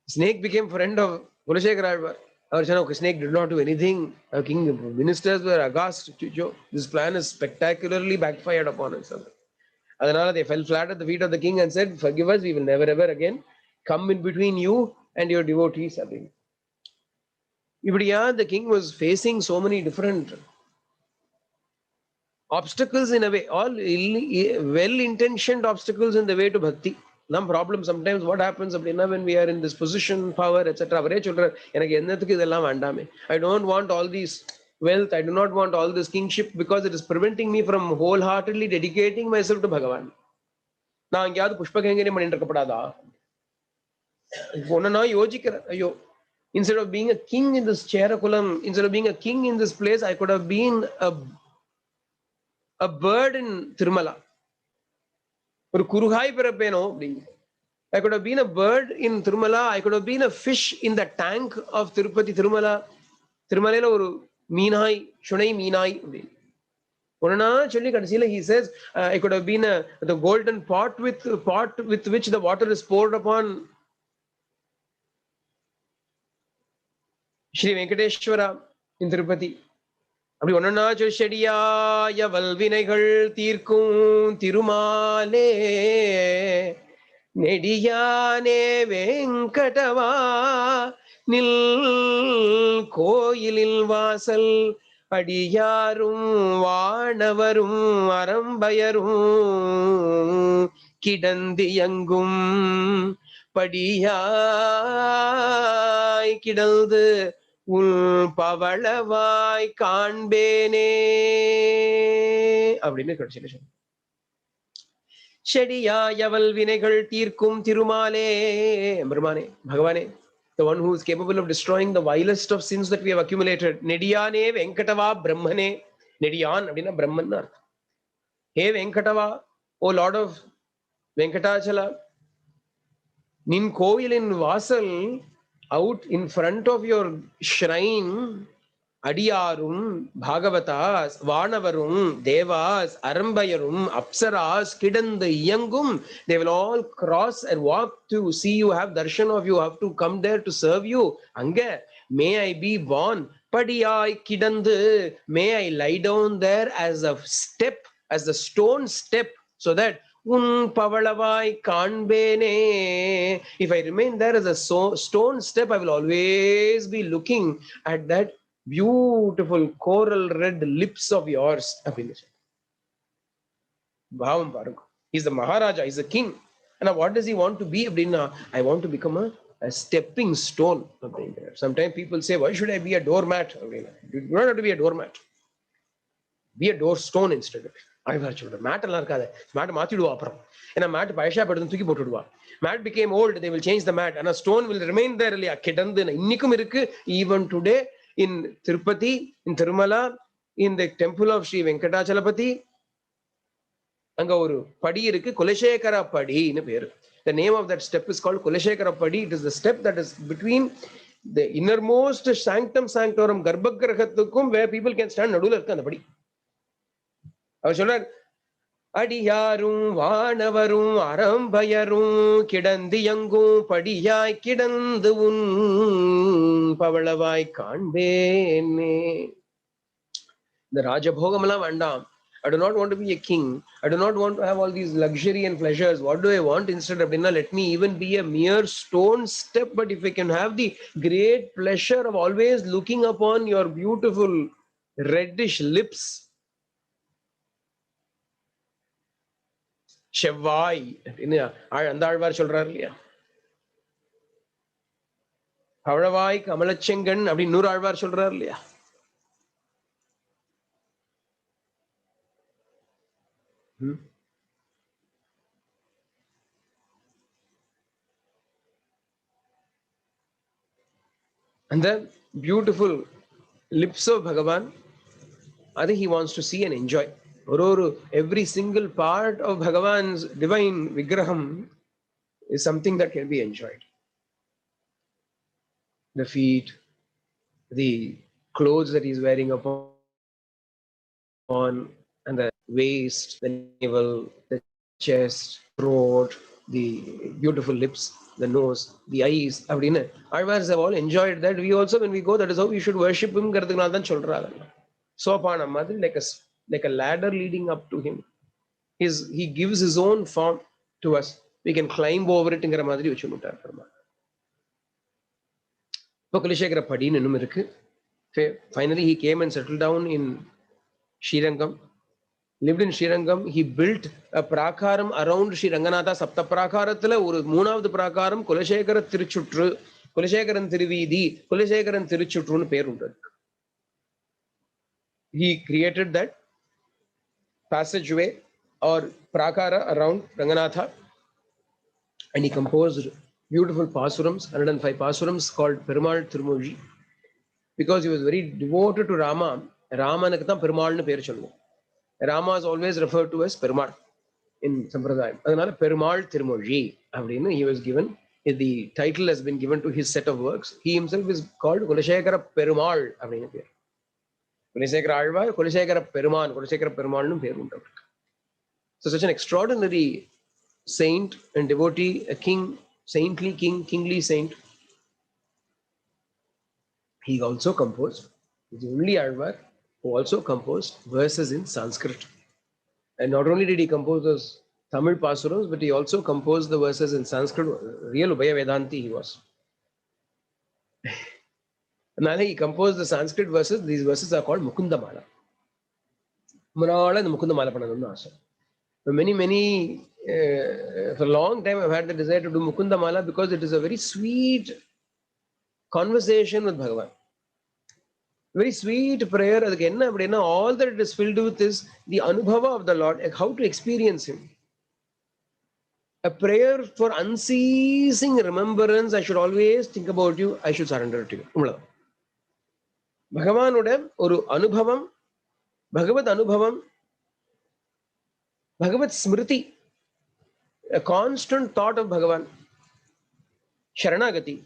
Snake became friend of Kulaśekhara. Snake did not do anything. Our king ministers were aghast. This plan is spectacularly backfired upon us. They fell flat at the feet of the king and said, forgive us, we will never ever again come in between you and your devotees. The king was facing so many different obstacles in a way, all well-intentioned obstacles in the way to bhakti. Some problem sometimes what happens when we are in this position, power, etc. I don't want all these wealth, I do not want all this kingship because it is preventing me from wholeheartedly dedicating myself to Bhagavan. Instead of being a king in this Cherakulam, instead of being a king in this place, I could have been a bird in Tirumala. I could have been a bird in Tirumala. I could have been a fish in the tank of Tirupati Tirumala. Tirumala oru meenai, shunai meenai. He says, I could have been the golden pot with which the water is poured upon Shri Venkateshwara in Tirupati. செடியாய வல்வினைகள் தீர்க்கும் திருமாலே நெடியானே வெங்கடவா நில் கோயிலில் வாசல் அடியாரும் வானவரும் அரம்பயரும் கிடந்தியங்கும் படியாய் கிடந்து உள் பவளவாய் காண்பேனே அப்படின்னு கடைசியில சொல்ல. செடியாயவல் வினைகள் தீர்க்கும் திருமாலே, பெருமானே, பகவானே, the one who is capable of destroying the vilest of sins that we have accumulated. நெடியானே வெங்கடவா பிரம்மனே. நெடியான் அப்படின்னா பிரம்மன் அர்த்தம். ஹே வெங்கடவா, ஓ லார்ட் ஆஃப் வெங்கடாச்சலா, நின் கோயிலின் வாசல், out in front of your shrine, அடியாரும் bhagavatas வானவரும் Dewas அரம்பயரும் Apsaras கிடந்து இயங்கும், they will all cross and walk to see you, have darshan of you, have to come there to serve you. அங்க may I be born, படியாய் கிடந்து, may I lie down there as a step, as the stone step, so that உன் பவளவாய் காண்பேனே. If I remain there as a stone step, I will always be looking at that beautiful coral red lips of yours. பாவம் பாருங்க. He's the Maharaja, he's the king. And what does he want to be? I want to become a stepping stone. Sometimes people say, why should I be a doormat? You don't have to be a doormat. Be a door stone instead. Āzhwār சொல்ற mat எல்லாம் இருக்காது, mat மாத்திடுவா அப்புறம். ஏன்னா mat பழசா படுத்து தூக்கி போட்டுடுவா. Mat became old, they will change the mat, and a stone will remain there. இல்லையா, கிடந்து இன்னைக்கும் இருக்கு. Even today in Tirupati, in Tirumala, in the temple of Sri Venkatachalapati, அங்க ஒரு படி இருக்கு, குலசேகர படின்னு பேரு. The name of that step is called Kulaśekhara padi. It is the step that is between the innermost sanctum sanctorum கர்ப்பகிரகத்துக்கும், where people can stand, நடுவுல இருக்கு அந்த படி. அவர் சொல்றார், அடியாரும் வானவரும் அரம்பயரும் கிடந்தியங்கும் படியாய் கிடந்து உன் பவளவாய் காண்பேனே. இந்த ராஜபோகம் எல்லாம் வேண்டாம். I do not want to be a king. I do not want to have all these luxury and pleasures. What do I want instead? Abdinna, let me even be a mere stone step. But if I can have the great pleasure of always looking upon your beautiful reddish lips, செவ்வாய் அந்த ஆழ்வார் சொல்றாரு இல்லையா, பவளவாய் கமலச்செங்கண் அப்படின்னு இன்னொரு ஆழ்வார் சொல்றாரு இல்லையா. And the beautiful lips of Bhagavan, I think he wants to see and enjoy. Every single part of Bhagavan's divine Vigraham is something that can be enjoyed. The feet, the clothes that he's wearing upon, and the waist, the navel, the chest, throat, the beautiful lips, the nose, the eyes. Āzhwārs have all enjoyed that. We also, when we go, that is how we should worship him. Sopanam, like a ladder leading up to him. He gives his own form to us. We can climb over it. Finally, he came and settled down in Srirangam. Lived in Srirangam. He built a prakaram around Sri Ranganatha. Sapta prakarathila oru moonavadu prakaram Kulaśekhara Tiruchutru, Kulaśekharan Tiruvidi, Kulaśekharan Tiruchutru nu per undu. He created that passageway or prakara around Ranganatha, and he composed beautiful pasurams, 105 pasurams called Perumal Tirumuzi, because he was very devoted to Rama. Ramanukku dhaan Perumal nu per solluvom. Rama is always referred to as Perumal in Sampradayam. Adanal Perumal Tirumuzi appadinu he was given. The title has been given to his set of works. He himself is called Kulaśekhara Perumal appadinu per. Kulaśekhara Āzhwār, Kulaśekhara Perumal, Kulaśekhara Perumal nu per undu. So such an extraordinary saint and devotee, a king, saintly king, kingly saint. He also composed, he's the only Āzhwār who also composed verses in Sanskrit. And not only did he compose those Tamil pasurams, but he also composed the verses in Sanskrit. Real Ubaya Vedanti he was. Now he composed the Sanskrit verses. These verses are called Mukunda Mālā. Munala and Mukunda Mālā Panadunna Asa. For for a long time I've had the desire to do Mukunda Mālā because it is a very sweet conversation with Bhagavan. Very sweet prayer. All that it is filled with is the Anubhava of the Lord, how to experience Him. A prayer for unceasing remembrance. I should always think about you. I should surrender to you. Bhagavan oru anubhavam, Bhagavad anubhavam, Bhagavad smriti, a constant thought of Bhagavan, Sharanagati,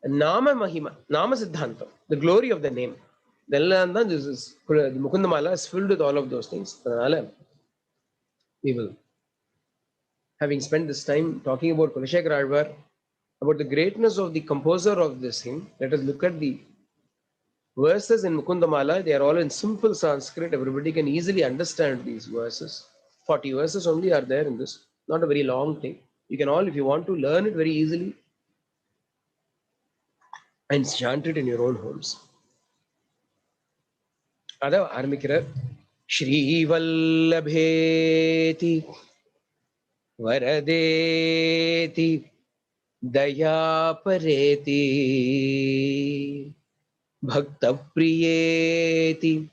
Nama Mahima, Nama Siddhanta, the glory of the name. The Mukunda Mālā is filled with all of those things. We will, having spent this time talking about Kulaśekhara Āzhwār, about the greatness of the composer of this hymn, let us look at the verses in Mukunda Mālā. They are all in simple Sanskrit. Everybody can easily understand these verses. 40 verses only are there in this. Not a very long thing. You can all, if you want to, learn it very easily and chant it in your own homes. Adha Armikira Shri Vallabheti Varadeti Dayapareti Bhakta Priyeti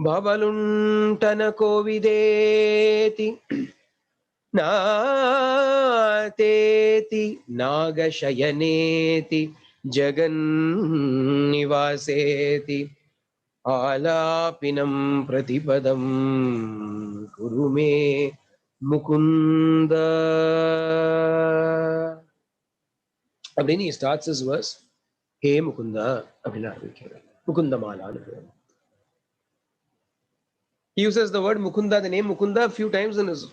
Bhavaluntan Kovideti Nateti Nagashayaneti Jagan Nivaseti Alapinam Pratipadam Kurume Mukunda. Then he starts his verse, He Mukunda Abhinarvikira. Mukunda Mālā. He uses the word Mukunda, the name Mukunda, a few times in this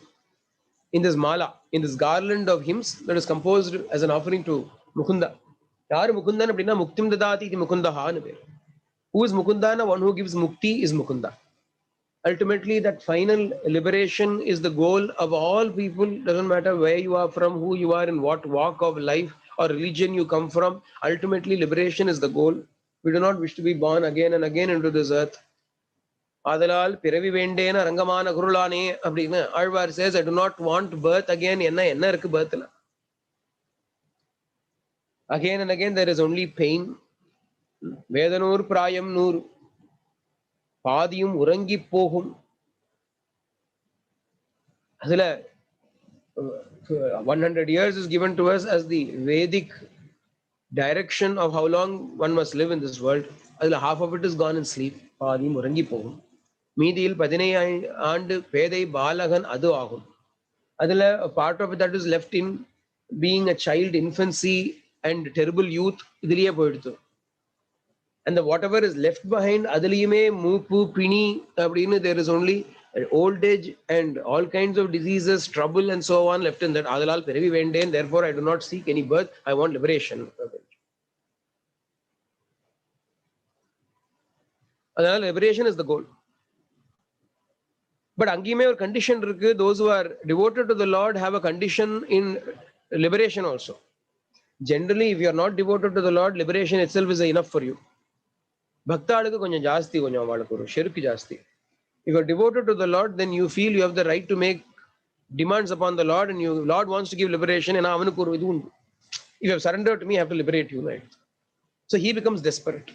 Mālā, in this garland of hymns that is composed as an offering to Mukunda. Yaar Mukunda appadina muktim dadati iti Mukunda ha. Who is Mukunda? One who gives mukti is Mukunda. Ultimately, that final liberation is the goal of all people. Doesn't matter where you are from, who you are, in what walk of life or religion you come from. Ultimately, liberation is the goal. We do not wish to be born again and again into this earth. Adalal Piravi Vendena Rangamana Gurulane Abdina Āzhwār says, I do not want birth again. Birth. Again and again there is only pain. Vedanur Prayam Nur Padiyum Urangi Pohum. 100 years is given to us as the Vedic direction of how long one must live in this world. Half of it is gone in sleep. Padiyum Urangi Pohum. Meedil Padinai and Pedai Balagan Adu Ahum. A part of it that is left in being a child, infancy, and terrible youth. And whatever is left behind, Adalime, Mupu, Pini, there is only old age and all kinds of diseases, trouble, and so on left in that. Adalal Peravi Vendain, therefore I do not seek any birth, I want liberation. Adalal liberation is the goal. But Angime or condition, those who are devoted to the Lord have a condition in liberation also. Generally, if you are not devoted to the Lord, liberation itself is enough for you. Bhakta konja jasti konja vaadakuru, shirk jasti. If you are devoted to the Lord, then you feel you have the right to make demands upon the Lord, and Lord wants to give liberation. And if you have surrendered to me, I have to liberate you. Right? So he becomes desperate.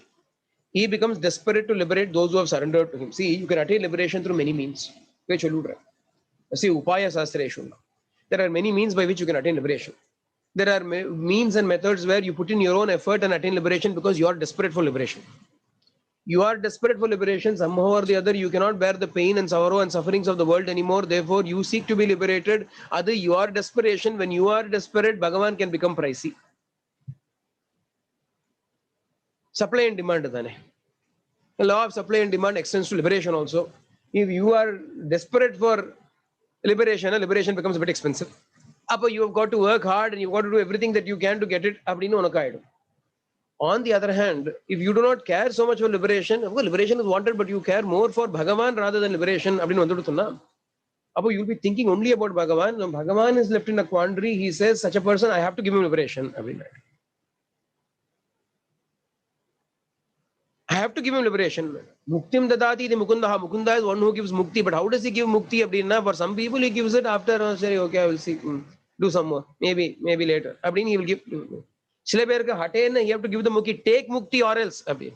He becomes desperate to liberate those who have surrendered to him. See, you can attain liberation through many means. See, Upaya Sastra. There are many means by which you can attain liberation. There are means and methods where you put in your own effort and attain liberation because you are desperate for liberation. You are desperate for liberation. Somehow or the other, you cannot bear the pain and sorrow and sufferings of the world anymore. Therefore, you seek to be liberated. Other, your desperation, when you are desperate, Bhagavan can become pricey. Supply and demand. The law of supply and demand extends to liberation also. If you are desperate for liberation, liberation becomes a bit expensive. You have got to work hard and you've got to do everything that you can to get it. On the other hand, if you do not care so much for liberation, of course, liberation is wanted, but you care more for Bhagavan rather than liberation. You'll be thinking only about Bhagavan. When Bhagavan is left in a quandary, he says, such a person, I have to give him liberation. have to give him liberation. Muktim dadati the Mukundaha. Mukunda is one who gives mukti. But how does he give mukti? Abdina, for some people he gives it after, say, okay, I will see, do some more. Maybe later. Abdin he will give. Sile perku hatena, you have to give the mukti. Take mukti or else. Abdin.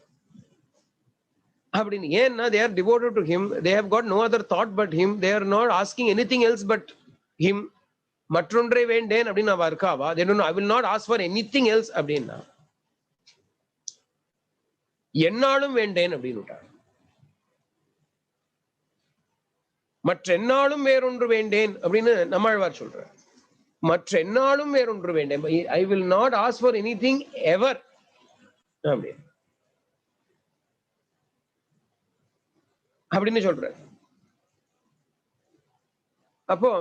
They are devoted to him. They have got no other thought but him. They are not asking anything else but him. Matrundre vendén abdina varkava. They don't know. I will not ask for anything else. Abdina. என்னாலும் வேண்டேன் அப்படின்னு விட்டார். மற்றென்னாலும் வேறொன்று வேண்டேன் அப்படின்னு நம்மாழ்வார் சொல்றார். மற்றென்னாலும் வேறொன்று வேண்டேன். I will not ask for anything ever அப்படின்னு சொல்றார். அப்போ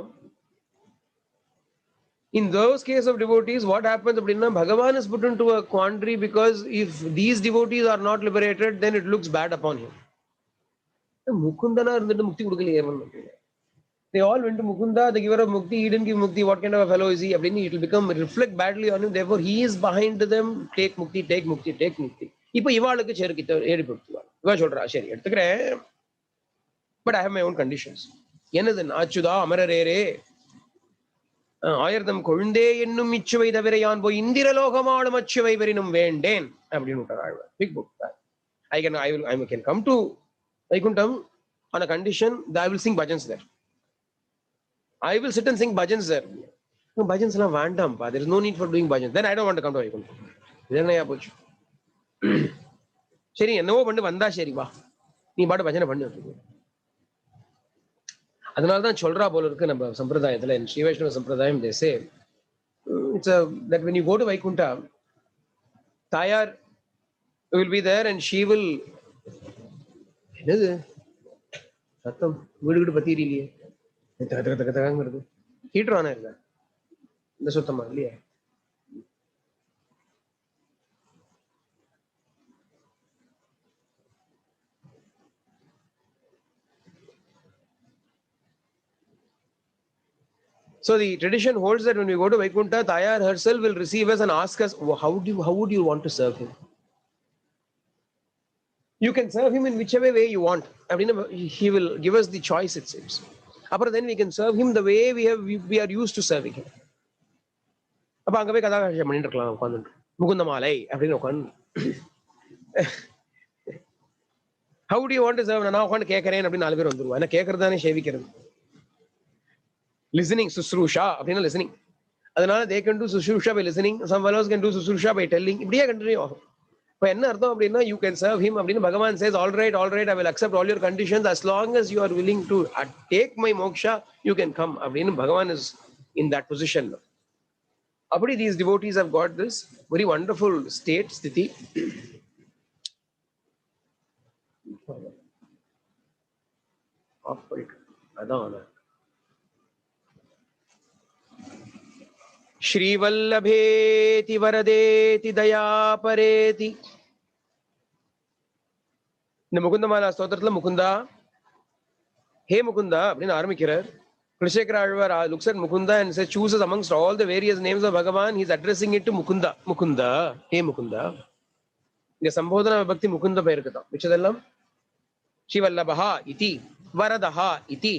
in those case of devotees, what happens? Bhagavan is put into a quandary because if these devotees are not liberated, then it looks bad upon him. They all went to Mukunda, the giver of mukti. He didn't give mukti. What kind of a fellow is he? It will reflect badly on him. Therefore, he is behind them. Take mukti, take mukti, take mukti. But I have my own conditions. ஆயிரதம் கொழுந்தே என்னும் இச்சுவை தவிர யான் போய் இந்திரலோகமாடும் அச்சுவை பெறினும் வேண்டேன் அப்படின்னு விட்டார். Big book. I can come to Vaikuntham on a condition that I will sing bhajans there. I will sit and sing bhajans there. No, bhajans எல்லாம் வேண்டாம்ப்பா. There is no need for doing bhajans. Then I don't want to come to Vaikuntham. இதென்னையா போச்சு. சரி என்னவோ பண்ணு வந்தா சரி வா, நீ பாட்டு பஜனை பண்ணு. அதனால்தான் சொல்றா போல இருக்கு நம்ம சம்பிரதாயத்துல, ஸ்ரீ வைஷ்ணவ சம்பிரதாயம். they say that when you go to Vaikunta, Tayar will be there and she will, என்னது சத்தம் வீடு பத்தி இல்லையே, தகதகதகதகங்கிறது ஹீட்டர் ஆனா இருக்கா இந்த சுத்தமா இல்லையா? So the tradition holds that when we go to Vaikunta, Tayar herself will receive us and ask us, how would you want to serve him? You can serve him in whichever way you want. He will give us the choice, it seems. Then we can serve him the way we are used to serving him. அங்க போய் கதாகாட்சியம் பண்ணிட்டு இருக்கலாம் உட்காந்து முகுந்த மாலை அப்படின்னு உட்காந்து. How do you want to serve? நான் உட்காந்து கேட்கறேன் அப்படின்னு 4 பேர் வந்துருவா. ஏன்னா கேட்கறதானே சேவிக்கிறது. Listening, susrusha, listening. அதனால they can do susrusha by listening. Some fellows can do susrusha by telling. இப்படியே கண்டினியூ ஆகும். இப்போ என்ன அர்த்தம் அப்படின்னா, you can serve him அப்படின்னு பகவான் says, all right, I will accept all your conditions as long as you are willing to take my moksha, you can come அப்படின்னு பகவான் is in that position. அப்படி these devotees have got this very wonderful state, sthiti. அதான் ஸ்ரீவல்லபேதி வரதேதி தயாபரேதி. இந்த முகுந்தமாலா ஸ்தோத்திரத்துல முகுந்தா, ஹே முகுந்தா அப்படின்னு ஆரம்பிக்கிறார். Kulaśekhara Āzhwār looks at Mukunda and says, chooses amongst all the various names of Bhagavan, he is addressing it to Mukunda. Mukunda, hey Mukunda. இங்க சம்போதன விபக்தி முகுந்த பெயருக்கு தான். மிச்சதெல்லாம் ஸ்ரீவல்லபஹா இதி, வரதஹா இதி,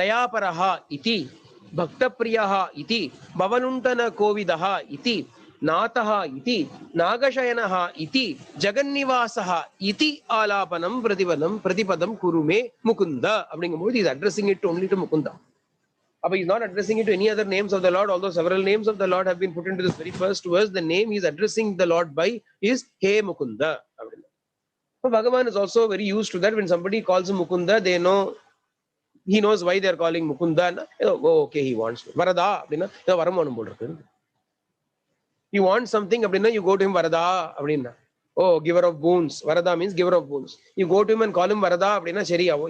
தயாபரஹா இதி, பக்தப்ரியஹ இதி, பவனுண்டன கோவிதஹ இதி, நாதஹ இதி, நாகசயனஹ இதி, ஜெகன்னிவாசஹ இதி ஆலாபனம் பிரதிபதம் குருமே முகுந்த அப்படிங்கும்போது he is addressing it only to Mukunda. But he is not addressing it to any other names of the Lord, although several names of the Lord have been put into this very first verse. The name he is addressing the Lord by is He Mukunda. So Bhagavan is also very used to that. When somebody calls him Mukunda, they know, he knows why they are calling Mukunda. Oh, okay, he wants Varada. You want something, you go to him Varada. Oh, giver of boons. Varada means giver of boons. You go to him and call him Varada.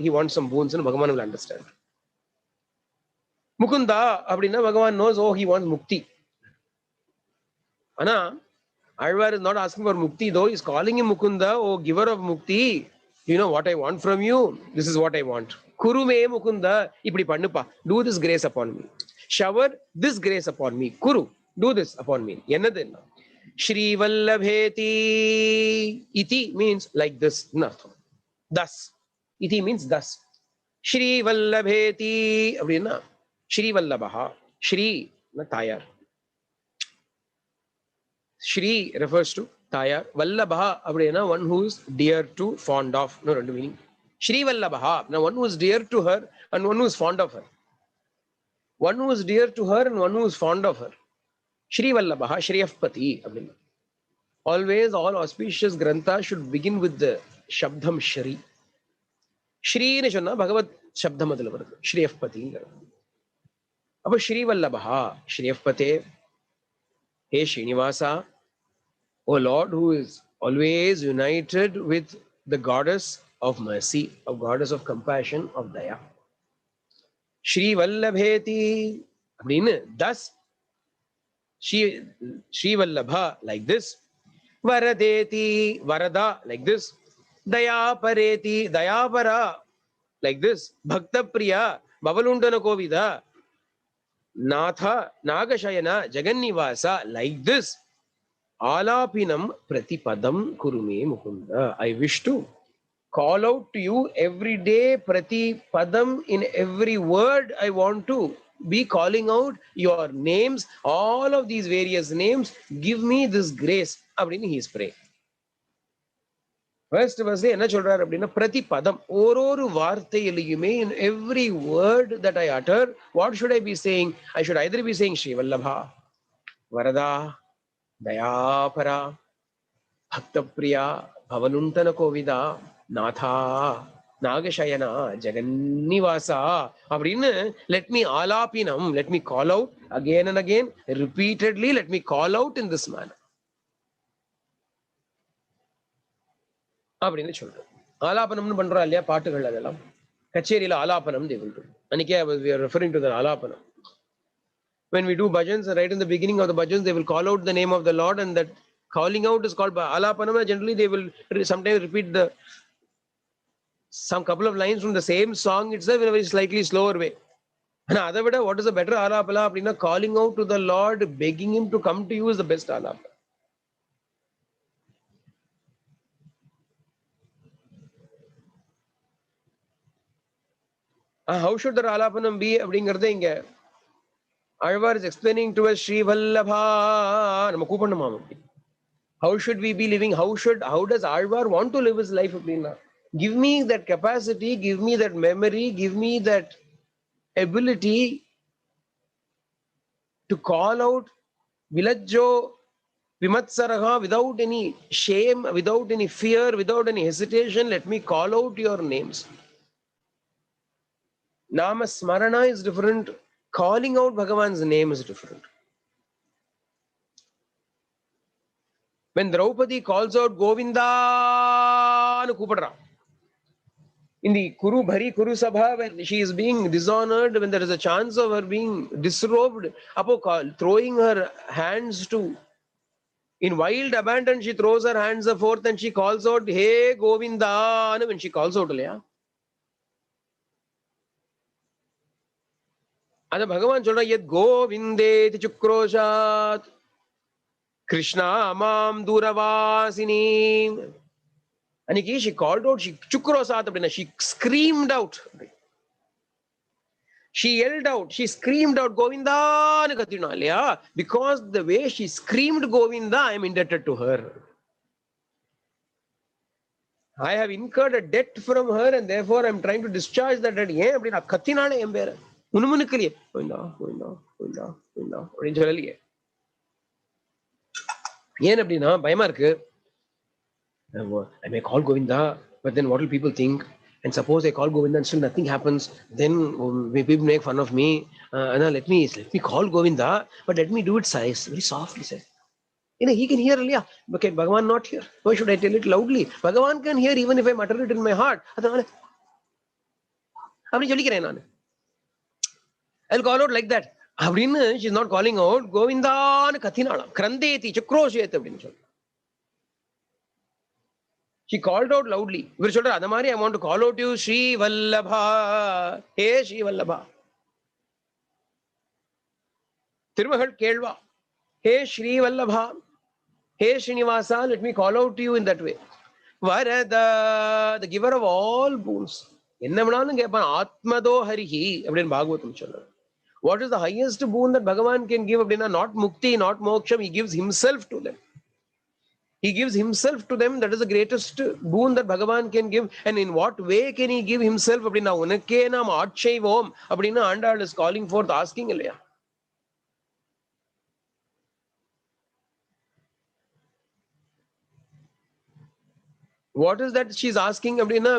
He wants some boons, and Bhagavan will understand. Mukunda, Bhagavan knows, oh, he wants mukti. Ana, Āzhwār is not asking for mukti, though he is calling him Mukunda, oh, giver of mukti. You know what I want from you? This is what I want. Kurume Mukunda, ipdi pannupa. Do this grace upon me. Shower this grace upon me. Kuru, do this upon me. Enadhenna. Shri Vallabheti. Iti means like this. Nothing. Thus. Iti means thus. Shri Vallabheti. Abdina. Shri Vallabaha. Shri, na tayar. Shri refers to tayar. Vallabha, abdina, one who is dear to, fond of. No, no meaning. Shri Vallabaha. Now, one who is dear to her and one who is fond of her. One who is dear to her and one who is fond of her. Shri Vallabaha, Shri Afpati. Abdina. Always, all auspicious grantha should begin with the Shabdam Shri. Shri ne sonna Bhagavad Shabdam adil varadu. Shri Afpati. Appo Shri Vallabaha, Shri Afpate, He Srinivasa, O Lord, who is always united with the goddess of mercy, of goddess of compassion, of Daya. Shri Vallabheti, thus Shri Vallabha, like this. Varadeti, Varada, like this. Daya Pareti, Dayapara, like this. Bhakta Priya, Babalundana Kovida, Natha, Nagashayana, Jagannivasa, like this. Alapinam Pratipadam Kurume Mukunda. I wish to call out to you every day, Pratipadam, in every word I want to be calling out your names, all of these various names. Give me this grace. Abdini he is praying. First verse என்ன சொல்றார் அப்படின்னா பிரதிபதம் ஒரு வார்த்தையிலையுமே in every word that I utter, what should I be saying? I should either be saying Shri Vallabha, Varada, Dayapara, Bhaktapriya, Bhavanuntana Kovida, Natha, Nagashayana, Jagannivasa அப்படின்னு let me alapinam, let me call out again and again, repeatedly let me call out in this manner. அப்படின்னு சொல்றேன். ஆலாபனம்னு பண்றோம் இல்லையா பாட்டுகள், அதெல்லாம் கச்சேரியில ஆலாபனம் they will do. அன்னைக்கே we are referring to the ஆலாபனம். When we do bhajans, right in the beginning of the bhajans, they will call out the name of the Lord, and that calling out is called álapanam. Generally, they will sometimes repeat some couple of lines from the same song itself in a very slightly slower way. And அதை விட what is a better ஆலாபனா அப்படின்னா calling out to the Lord, begging him to come to you is the best ஆலாபனா. How should the ஆலாபனம் be அப்படிங்கறத இங்க Āzhwār is explaining to us. Shri Vallabha, நம்ம கூப்பிடணுமா அப்படி? How should we be living? How does Āzhwār want to live his life? Give me that capacity, give me that memory, give me that ability to call out Vilajjo Vimatsaraha without any shame, without any fear, without any hesitation. Let me call out your names. Nama Smarana is different. Calling out Bhagavan's name is different. When Draupadi calls out Govinda nu kupadra, in the Kuru Bhari Kuru Sabha, when she is being dishonored, when there is a chance of her being disrobed, throwing her hands to, in wild abandon, she throws her hands forth and she calls out, Hey Govinda, when she calls out, Ada Bhagavan சொல்ற yad govindeti chukroshat Krishna mam duravasini. And she called out, she chukrosat, she screamed out. She yelled out, she screamed out, Govinda, because the way she screamed Govinda, I am indebted to her. I have incurred a debt from her and therefore I am trying to discharge that debt. உணுமுணுக்கலையே Govinda Govinda Govinda Govinda அப்படின்னு சொல்லலையே. ஏன் அப்படின்னா பயமா இருக்கு. I may call Govinda, but then what will people think? And suppose I call Govinda and still nothing happens, then people make fun of me. Let me call Govinda, but let me do it very softly. He can hear, okay, Bhagavan not here. Why should I tell it loudly? Bhagavan can hear even if I mutter it in my heart. I'll call out like that. She's not calling out Govinda Kathinalam. Krandeti Chakrosheti அப்படின்னு சொல்லு. She called out loudly. இவர் சொல்ற அத மாதிரி I want to call out you Shri Vallabha. Hey Shri Vallabha. Thirumagal கேள்வா. Hey Shri Vallabha. Hey Srinivasa, let me call out to you in that way. Varada, the giver of all boons. என்ன வேணாலும் கேட்பான். ஆத்மதோ ஹரிஹி அப்படின்னு பாகவதம் சொல்றார். What is the highest boon that Bhagavan can give? அப்படின்னா not mukti, not moksham. He gives himself to them. He gives himself to them. That is the greatest boon that Bhagavan can give. And in what way can he give himself? அப்படின்னா உனக்கே நாம் ஆட்சைவோம் அப்படின்னு Andal is calling forth, asking இல்லையா? What is that she's asking? அப்படின்னா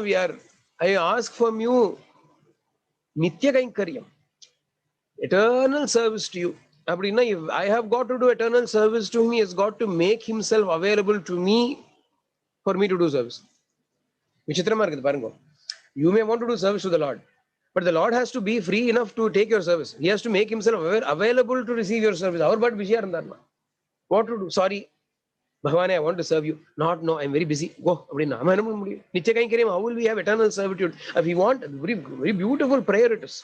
I ask from you nitya kainkaryam, eternal service to you. அப்படின்னா if I have got to do eternal service to him, he has got to make himself available to me for me to do service. விசித்திரமா இருக்குது பாருங்க. You may want to do service to the Lord, but the Lord has to be free enough to take your service. He has to make himself available to receive your service. அவர் பாட்டு பிஸியா இருந்தார்னா what to do? Sorry Bhagavane, I want to serve you. Not, no, I'm very busy. Go. Nitya Kainkaryam, how will we have eternal servitude? If we want, very, very beautiful prayer it is.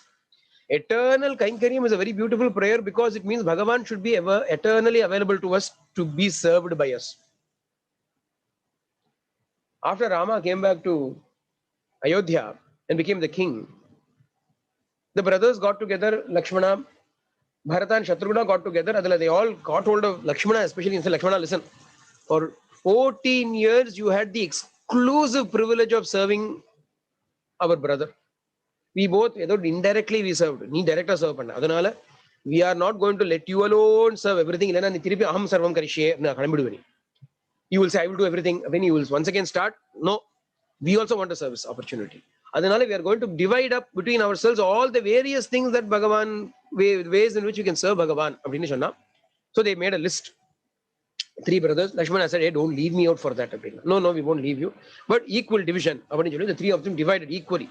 Eternal Kainkaryam is a very beautiful prayer because it means Bhagavan should be ever eternally available to us to be served by us. After Rama came back to Ayodhya and became the king, the brothers got together, Lakshmana, Bharata and Shatrughna got together. They all got hold of Lakshmana, especially and said, Lakshmana, listen. For 14 years, you had the exclusive privilege of serving our brother. We both, indirectly, we served. Nee director serve panna. Adanala, we are not going to let you alone serve everything. Illana ni thiripi aham sarvam karishe na kalamiduvani. You will say, I will do everything. Then you will once again start. No, we also want a service opportunity. Adanala, we are going to divide up between ourselves all the various things that Bhagavan, ways in which you can serve Bhagavan. So they made a list. 3 brothers. Lakshmana said, hey, don't leave me out for that. No, we won't leave you. But equal division. The 3 of them divided equally.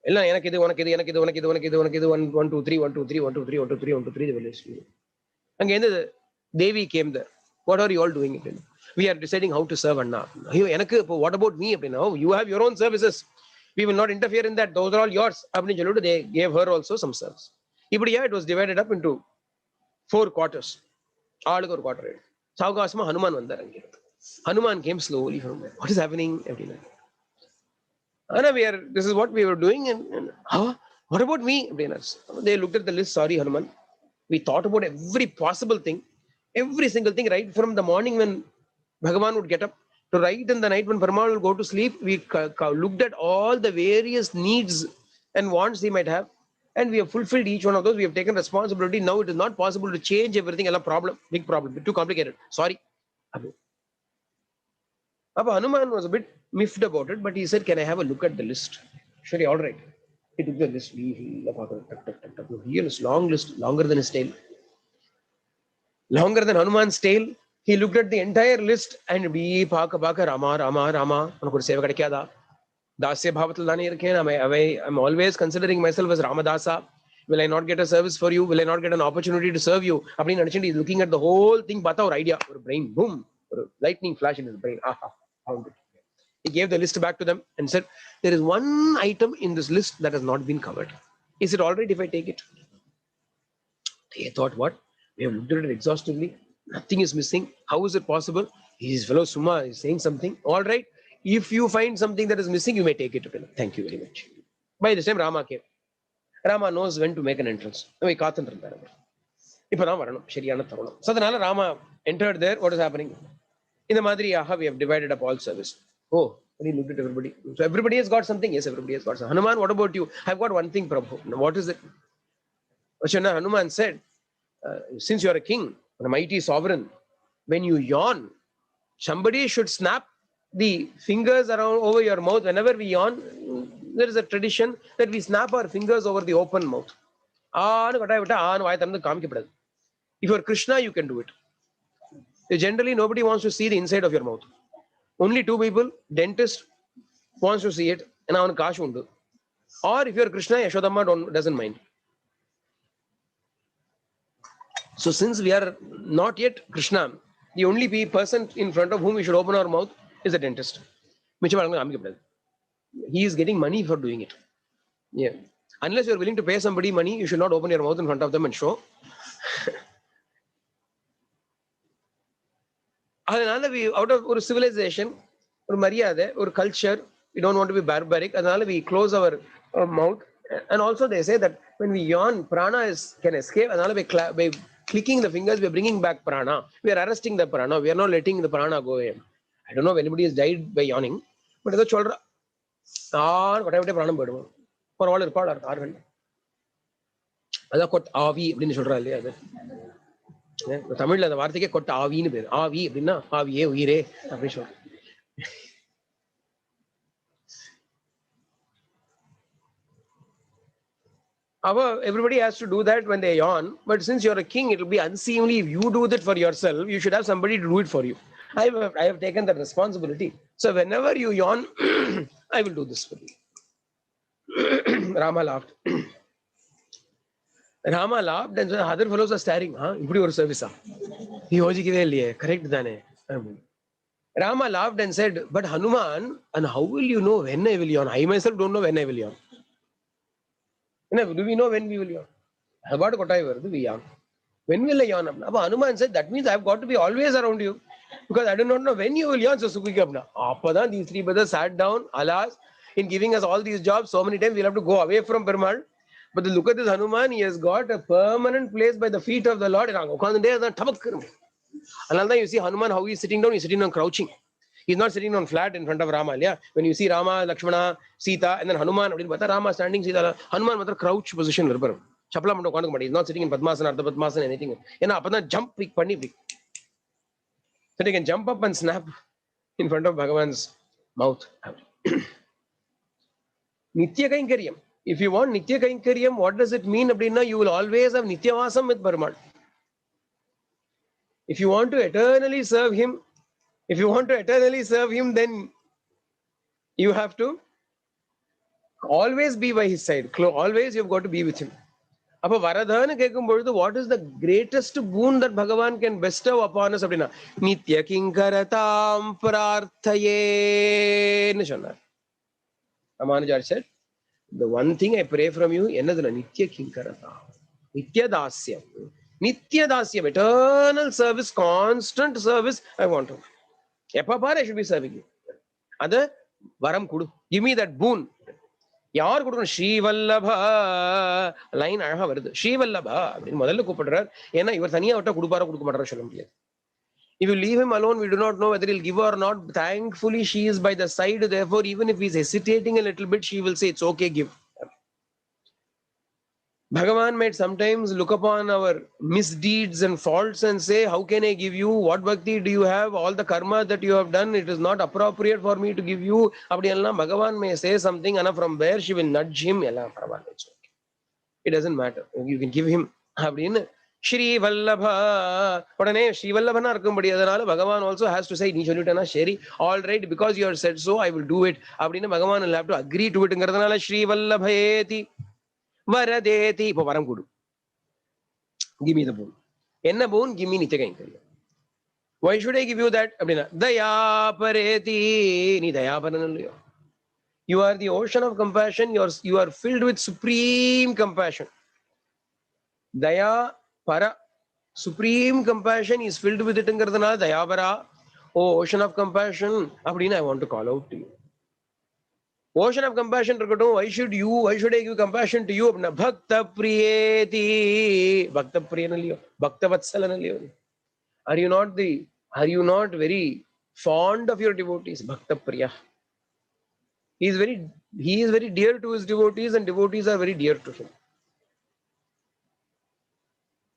1, 2, 3, 1, 2, 3, 1, 2, 3, 1, 2, 3, 1, 2, 3, 1, 2, 3. Again, the Devi came there. What are you all doing? We are deciding how to serve Anna. What about me? You have your own services. We will not interfere in that. Those are all yours. They gave her also some service. It was divided up into 4 quarters. All ஒரு quarter. சாவகாசமா Hanuman வந்தார். அங்கே Hanuman came slowly from there. What is happening? This is what we were doing. And what about me? They looked at the list. Sorry, Hanuman. We thought about every possible thing, every single thing, right from the morning when Bhagavan would get up to right in the night when Perumal will go to sleep. We looked at all the various needs and wants he might have. And we have fulfilled each one of those. We have taken responsibility. Now it is not possible to change everything. Big problem. Too complicated. Sorry. Hanuman was a bit miffed about it, but he said, can I have a look at the list? Sure, all right. He took the list. Here is long list, longer than his tail. Longer than Hanuman's tail. He looked at the entire list and Rama. Dasya Bhavatalani Irken, I'm always considering myself as Ramadasa. Will I not get a service for you? Will I not get an opportunity to serve you? He's looking at the whole thing, bata or idea, or brain, boom, or lightning flash in his brain. Found it. He gave the list back to them and said, there is one item in this list that has not been covered. Is it all right if I take it? They thought, what? We have looked at it exhaustively. Nothing is missing. How is it possible? His fellow Suma is saying something. All right. If you find something that is missing, you may take it. Thank you very much. By this time, Rama came. Rama knows when to make an entrance. So Rama entered there. What is happening? In the Madri Yaha, we have divided up all service. Oh, and he looked at everybody. So everybody has got something. Yes, everybody has got something. Hanuman, what about you? I've got one thing, Prabhu. What is it? Hanuman said, since you are a king, a mighty sovereign, when you yawn, somebody should snap the fingers around over your mouth. Whenever we yawn, there is a tradition that we snap our fingers over the open mouth. If you are Krishna, you can do it. Generally, nobody wants to see the inside of your mouth. Only 2 people, dentist wants to see it, and avan kaashu undu. Or if you are Krishna, Yashodamma doesn't mind. So since we are not yet Krishna, the only person in front of whom we should open our mouth is a dentist. He is getting money for doing it. Yeah. Unless you are willing to pay somebody money, you should not open your mouth in front of them and show. அதனால we out of ஒரு civilization, ஒரு மரியாதை, ஒரு culture, we don't want to be barbaric. அதனால we close our mouth. And also they say that when we yawn, prana can escape. அதனால by clicking the fingers, we are bringing back prana. We are arresting the prana. We are not letting the prana go away. I don't know if anybody has died by yawning, but ஏதோ சொல்ற கொட்டை பிராணம் போயிடுவோம். ஒரு ஆள் இருப்பாள் ஆறுகள், அதான் ஆவி அப்படின்னு சொல்றா இல்லையா? அது தமிழ்ல அந்த வார்த்தைக்கே கொட்ட ஆவின்னு பேரு. ஆவி அப்படின்னா ஆவியே உயிரே அப்படின்னு சொல்ற. Everybody has to do that when they yawn, but since you're a king, it will be unseemly if you do that for yourself. You should have somebody to do it for you. I have taken that responsibility. So whenever you yawn, I will do this for you. Rama laughed. Rama laughed and the other fellows are staring. இப்படி ஒரு சர்வீஸா? யோசிக்கவே இல்லையே, correct தானே? Rama laughed and said, but Hanuman, and how will you know when I will yawn? I myself don't know when I will yawn. Do we know when we will yawn? About kotai varudhu, we yawn. When will I yawn? Hanuman said, that means I've got to be always around you, because I do not know when you will yawn. So Sukikapna. Appada, these three brothers sat down, alas, in giving us all these jobs, so many times we'll have to go away from Perumal. But look at this Hanuman, he has got a permanent place by the feet of the Lord. And you see Hanuman, how he's sitting down, he's sitting down crouching. He's not sitting on flat in front of Rama. Yeah? When you see Rama, Lakshmana, Sita, and then Hanuman, Rama standing, Sita, Hanuman with a crouch position. He's not sitting in Padmasana, Ardha Padmasana, anything. Jump, so they can jump up and snap in front of Bhagavan's mouth. Nitya Kainkaryam. If you want Nitya Kainkaryam, what does it mean? You will always have Nityavasam with Perumal. If you want to eternally serve him, then you have to always be by his side. Always you've got to be with him. What is the greatest boon that Bhagavan can bestow upon us? Nitya kinkaratam prarthaye. Ramanujar said, the one thing I pray from you, Nitya kinkaratam. Nitya dasyam. Nitya dasyam, eternal service, constant service, I want to. I should be serving you. Other varam kudu. Give me that boon. யார் கொடுக்கணும்? Srivallabha. Line அழகா வருது. ஸ்ரீவல்லபா அப்படின்னு முதல்ல கூப்பிடுறார். ஏன்னா இவர் தனியா விட்டா கொடுப்பாரா கொடுக்க மாட்டாரா சொல்ல முடியாது. If you leave him alone, we do not know whether he'll give or not. Thankfully, she is by the side. Therefore, even if he's hesitating a little bit, she will say, it's okay, give. Bhagavan might sometimes look upon our misdeeds and faults and say, how can I give you? What bhakti do you have? All the karma that you have done, it is not appropriate for me to give you. Bhagavan may say something, and from where she will nudge him. It doesn't matter. You can give him. Shri Vallabha. Shri Vallabha Bhagavan also has to say, Shri, all right, because you have said so, I will do it. Bhagavan will have to agree to it. Shri Vallabhayeti. Varadeti. Varam kudu. Give me the boon. Enna boon? Give me Nitya Kainkaryam. Why should I give you that? Daya pareti. Ni daya paranalliyo. You are the ocean of compassion. You are filled with supreme compassion. Daya para. Supreme compassion is filled with it. Daya para. Oh, ocean of compassion. I want to call out to you. Ocean of compassion, why should I give compassion to you? Bhakta priyeti. Bhakta priyanaliyo. Bhakta vatsalanaliyo. Are you not very fond of your devotees? Bhakta priya. He is very dear to his devotees, and devotees are very dear to him.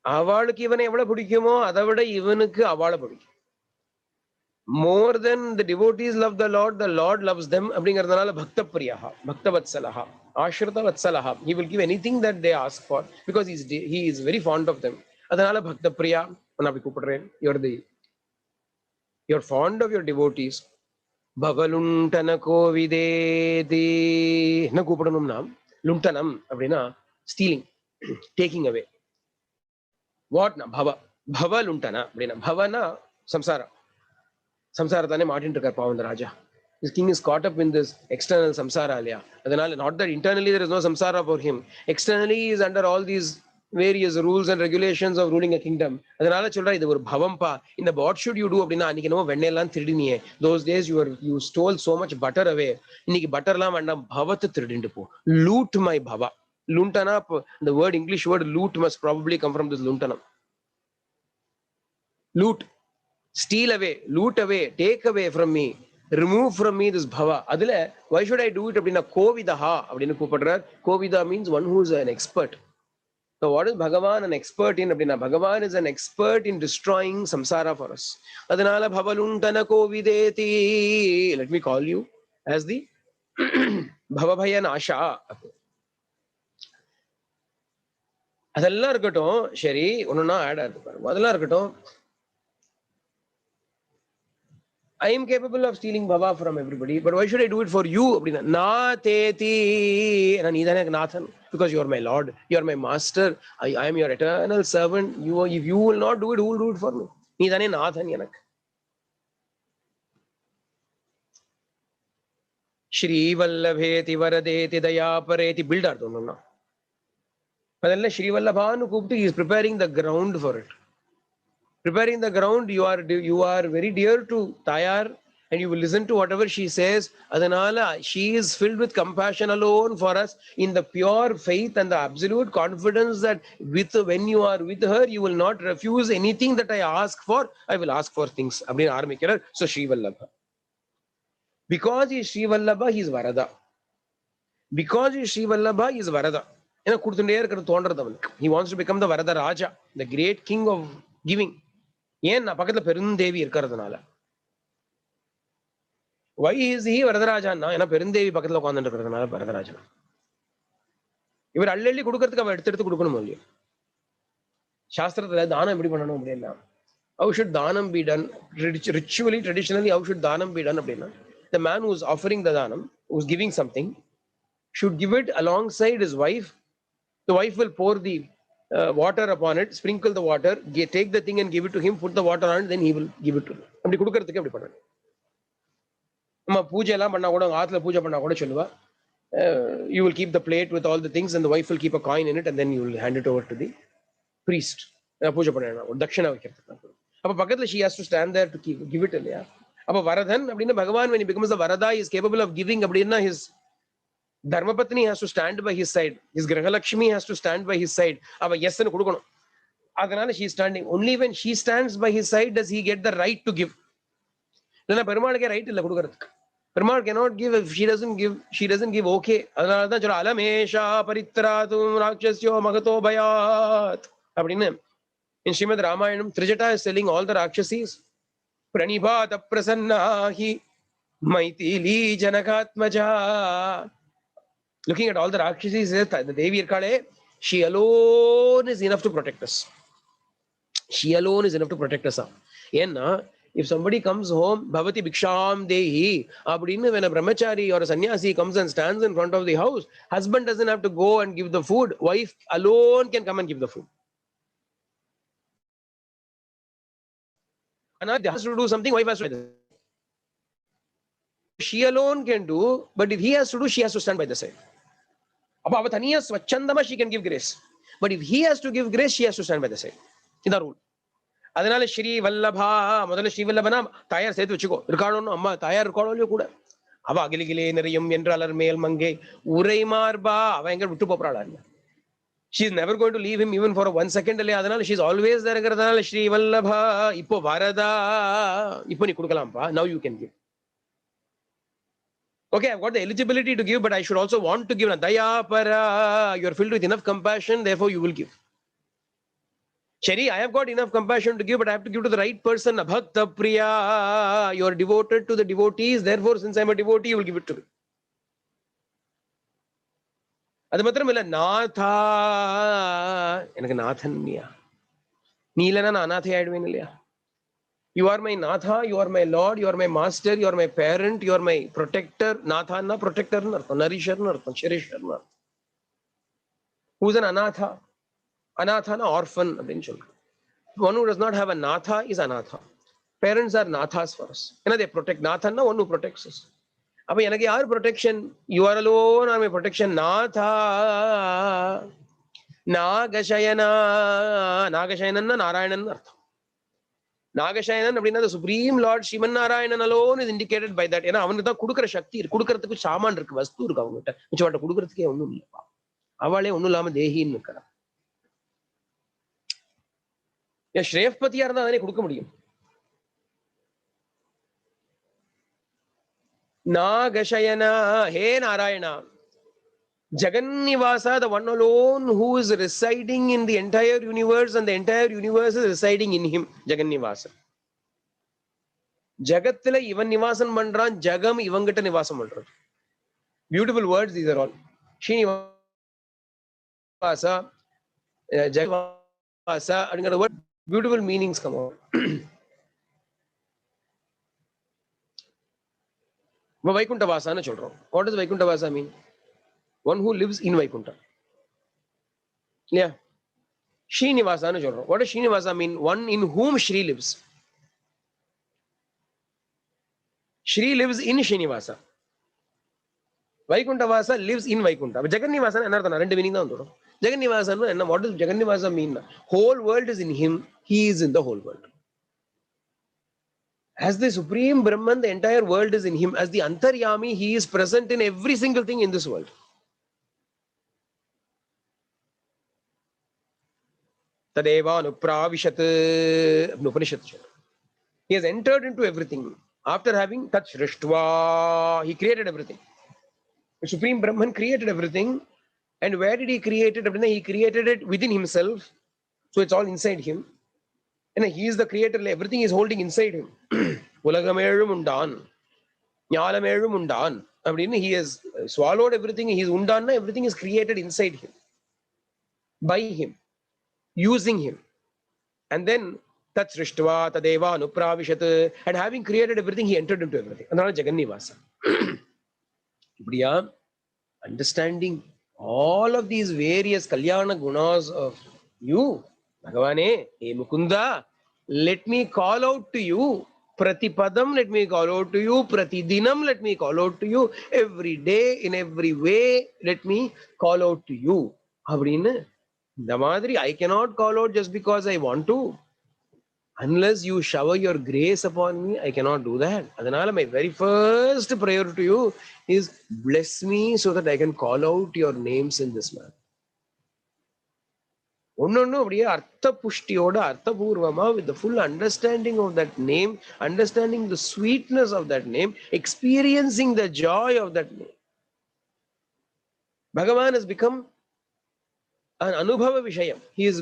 Avadukku ivane evada pidikumo, adavada ivanukku avada pidikum. More than the devotees love the Lord loves them. Bhakta priyaha, Bhakta vatsalaha, Ashrita vatsalaha. He will give anything that they ask for because he is very fond of them. Adanala Bhakta priya. You're fond of your devotees. Bhavaluntana kovideti. Na kupadanum nam. Luntanam abdina stealing, taking away. What na? Bhava luntana abdina. Bhavana samsara. Samsara thane maatin irukar pavan the raja. This king is caught up in this external samsara alaya. Not that internally there is no samsara for him. Externally he is under all these various rules and regulations of ruling a kingdom. அதனால சொல்றா இது ஒரு பவம்பா. இந்த what should you do அப்படின்னா அன்னைக்கு நம்ம வெண்ணெயெல்லாம் திருடினியே. Those days you stole so much butter away. இன்னைக்கு பட்டர்லாம் வேண்டாம், பவத்தை திருடிண்டு போ. Loot my bhava. Luntana, the word English word loot must probably come from this luntana. Loot, steal away, loot away, take away from me, remove from me this bhava. Adile why should I do it அப்படின்னா கோவிதஹா அப்படின்னு கூப்பிடுறார். கோவிதா means one who is an expert. So what is Bhagavan an expert in அப்படின்னா Bhagavan is an expert in destroying samsara for us. அதனால bhavaluntana kovideti, let me call you as the bhavabhaya nasha. அதெல்லாம் இருக்கட்டும், சரி ஒன்னொன்னா add ஆகுது பாருங்க. அதெல்லாம் இருக்கட்டும், I am capable of stealing bhava from everybody, but why should I do it for you? Na teti, needhane nathan, because you are my lord, you are my master, I am your eternal servant. If you will not do it, who will do it for me? Needhane nathan yanak. Shri Vallabheti Varadeti Dayapareti, build our donona. Adalla Shri Vallabhanu Kupti is preparing the ground for it. Preparing the ground, you are very dear to Tayar, and you will listen to whatever she says. Adanala, she is filled with compassion alone for us, in the pure faith and the absolute confidence that when you are with her, you will not refuse anything that I ask for. I will ask for things. So Shri Vallabha. Because he is Shri Vallabha, he is Varada. Because he is Shri Vallabha, he is Varada. He wants to become the Varada Raja, the great king of giving. ஏன் பக்கத்துல பெருந்தேவி இருக்கிறதுனால. why is he வரதராஜான்னா, ஏன்னா பெருந்தேவி பக்கத்துல உட்கார்ந்துட்டு இருக்கிறதுனால வரதராஜன். இவர் அள்ளி கொடுக்கறதுக்கு அவன் எடுத்து கொடுக்கணும் இல்லையா? சாஸ்திரத்துல தானம் எப்படி பண்ணணும் அப்படின்னா, how should தானம் be done ritually, traditionally, how should தானம் be done அப்படின்னா, the man who is offering the dhanam, who is giving something, should give it alongside his wife. The wife will pour the water upon it, sprinkle the water, take the thing and give it to him, put the water on it, then he will give it to him. அப்படி கொடுக்கறதுக்கு அப்படி பண்ணணும். நம்ம பூஜை எல்லாம் பண்ணா கூட, ஆத்துல பூஜை பண்ணா கூட சொல்லுவா, you will keep the plate with all the things and the wife will keep a coin in it and then you will hand it over to the priest. பூஜை பண்ணா தட்சணை வைக்கிறதுக்கு. அப்ப பக்கத்துல she has to stand there to give it இல்லையா? அப்ப வரதன் அப்படின்னா பகவான், when he becomes the Varada, is capable of giving அப்படின்னா his Dharmapatni has to stand by his side. His Grahalakshmi has to stand by his side. Ava yes nu kudukanum. Adanal she is standing. Only when she stands by his side does he get the right to give. Nana Perumalke right illa kudukaradhukku. Perumal cannot give if she doesn't give. She doesn't give okay. Adanal da jara alamesha paritratum rakshasyo magato bhayat. Appadine in Srimad Ramayanam, Trijata is telling all the Rakshasis, Pranibhata prasannahi maitili janakatmaja. Looking at all the Rakshasis, the Devi Irkale, she alone is enough to protect us. She alone is enough to protect us. If somebody comes home, Bhavati Bhiksham Dehi, when a brahmachari or a sannyasi comes and stands in front of the house, husband doesn't have to go and give the food. Wife alone can come and give the food. Another has to do something, wife has to do. She alone can do, but if he has to do, she has to stand by the side. She can give grace. But if he has to give grace, she has to stand by the side. In the rule. அதனால ஸ்ரீ வல்லபா, முதல்ல ஸ்ரீ வல்லபனா தாயார் சேர்த்து வச்சுக்கோ. இருக்கானோ அம்மா தாயார் இருக்காளோ கூட. அவ அகிலிகிலே நிறையும் என்று அலர் மேல் மங்கை உரை மார்பா, அவ எங்க விட்டு போறாளா? She is never going to leave him even for 1 second. அதனால she is always there. Sri Vallabha, இப்போ வரதா, இப்போ நீ கொடுக்கலாம்ப்பா. Now you can give. Okay, I've got the eligibility to give, but I should also want to give. Daya para, you are filled with enough compassion, therefore you will give. Shari, I have got enough compassion to give, but I have to give to the right person. Bhakta priya, you are devoted to the devotees, therefore since I am a devotee, you will give it to me. அது மாத்திரம் இல்ல, நாதா, எனக்கு நாதன் இல்லையா, நீ இல்லைன்னா நான் அநாதை ஆயிடுவேன் இல்லையா? You are my Natha, you are my Lord, you are my Master, you are my parent, you are my protector. Natha na protector na artham, nourisher na artham, cherisher na artham. Who is an Anatha? Anatha na orphan. One who does not have a Natha is Anatha. Parents are Nathas for us. They protect. Natha na one who protects us. Appa enakku yaar protection? You are alone are my protection. Natha. Nagashayana. Nagashayanana Narayanan Artham. Nagashayanan அப்படின்னா the supreme lord Sriman Narayanan alone is indicated by that. ஏன்னா அவனுக்கு தான் கொடுக்குற சக்தி இருக்கு, கொடுக்கறதுக்கு சாமான் இருக்கு, வஸ்து இருக்கு அவங்ககிட்ட. மிச்சவாட்ட கொடுக்கறதுக்கே ஒண்ணும் இல்லப்பா. அவளே ஒண்ணும் இல்லாம தேகின்னு இருக்கிறான். ஏன் ஸ்ரேஷ்பதியா இருந்தா அதனே கொடுக்க முடியும். Nagashayana, hey Narayana. Jagannivasa, the one alone who is residing in the entire universe, and the entire universe is residing in him. Jagannivasa. Jagathila ivan nivasan pandran, jagam ivangata nivasam pandran. Beautiful words these are all. Srinivasa, Jagannivasa, and the word beautiful meanings come out. Vaikuntha Vasa na children. What does Vaikuntha Vasa mean? One who lives in Vaikuntha. Yeah. Srinivasa na children. What does Srinivasa mean? One in whom Shri lives. Shri lives in Srinivasa. Vaikuntha Vasa lives in Vaikuntha. But Jagannivasa na another rendu meaning da undu. Jagannivasa na what does Jagannivasa mean? Whole world is in him. He is in the whole world. As the supreme Brahman, the entire world is in him. As the Antaryami, he is present in every single thing in this world. Tadeva anupravishat. Upanishad. He has entered into everything. After having touch rishtva, he created everything. The supreme Brahman created everything. And where did he create it? He created it within himself. So it's all inside him. And he is the creator. Everything is holding inside him. Ulagamelum undan. Nyalamelum undan. He has swallowed everything. He is undan. Everything is created inside him. By him. Using him. And then Tat Srishtva, Tadeva, Anupravishat. And having created everything, he entered into everything. And that's Jagannivasa. Understanding all of these various Kalyana gunas of you, Bhagavane, hey Mukunda, let me call out to you. Pratipadam, let me call out to you. Pratidinam, let me call out to you. Every day, in every way, let me call out to you. Abrine, the Madri, I cannot call out just because I want to. Unless you shower your grace upon me, I cannot do that. Adanala, my very first prayer to you is bless me so that I can call out your names in this manner. With the full understanding of that name, understanding the sweetness of that name, experiencing the joy of that name. Bhagavan has become an anubhava vishayam. He is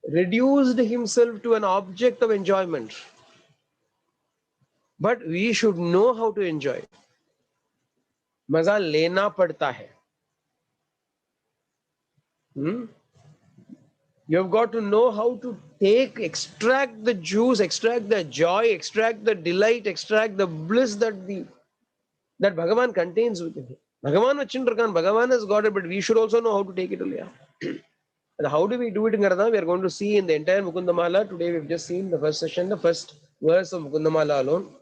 reduced himself to an object of enjoyment. But we should know how to enjoy. Maza lena padta hai. You have got to know how to extract the juice, extract the joy, extract the delight, extract the bliss that Bhagavan contains within him. Bhagavan has got it, but we should also know how to take it. And how do we do it? We are going to see in the entire Mukunda Mālā. Today we have just seen the first session, the first verse of Mukunda Mālā alone.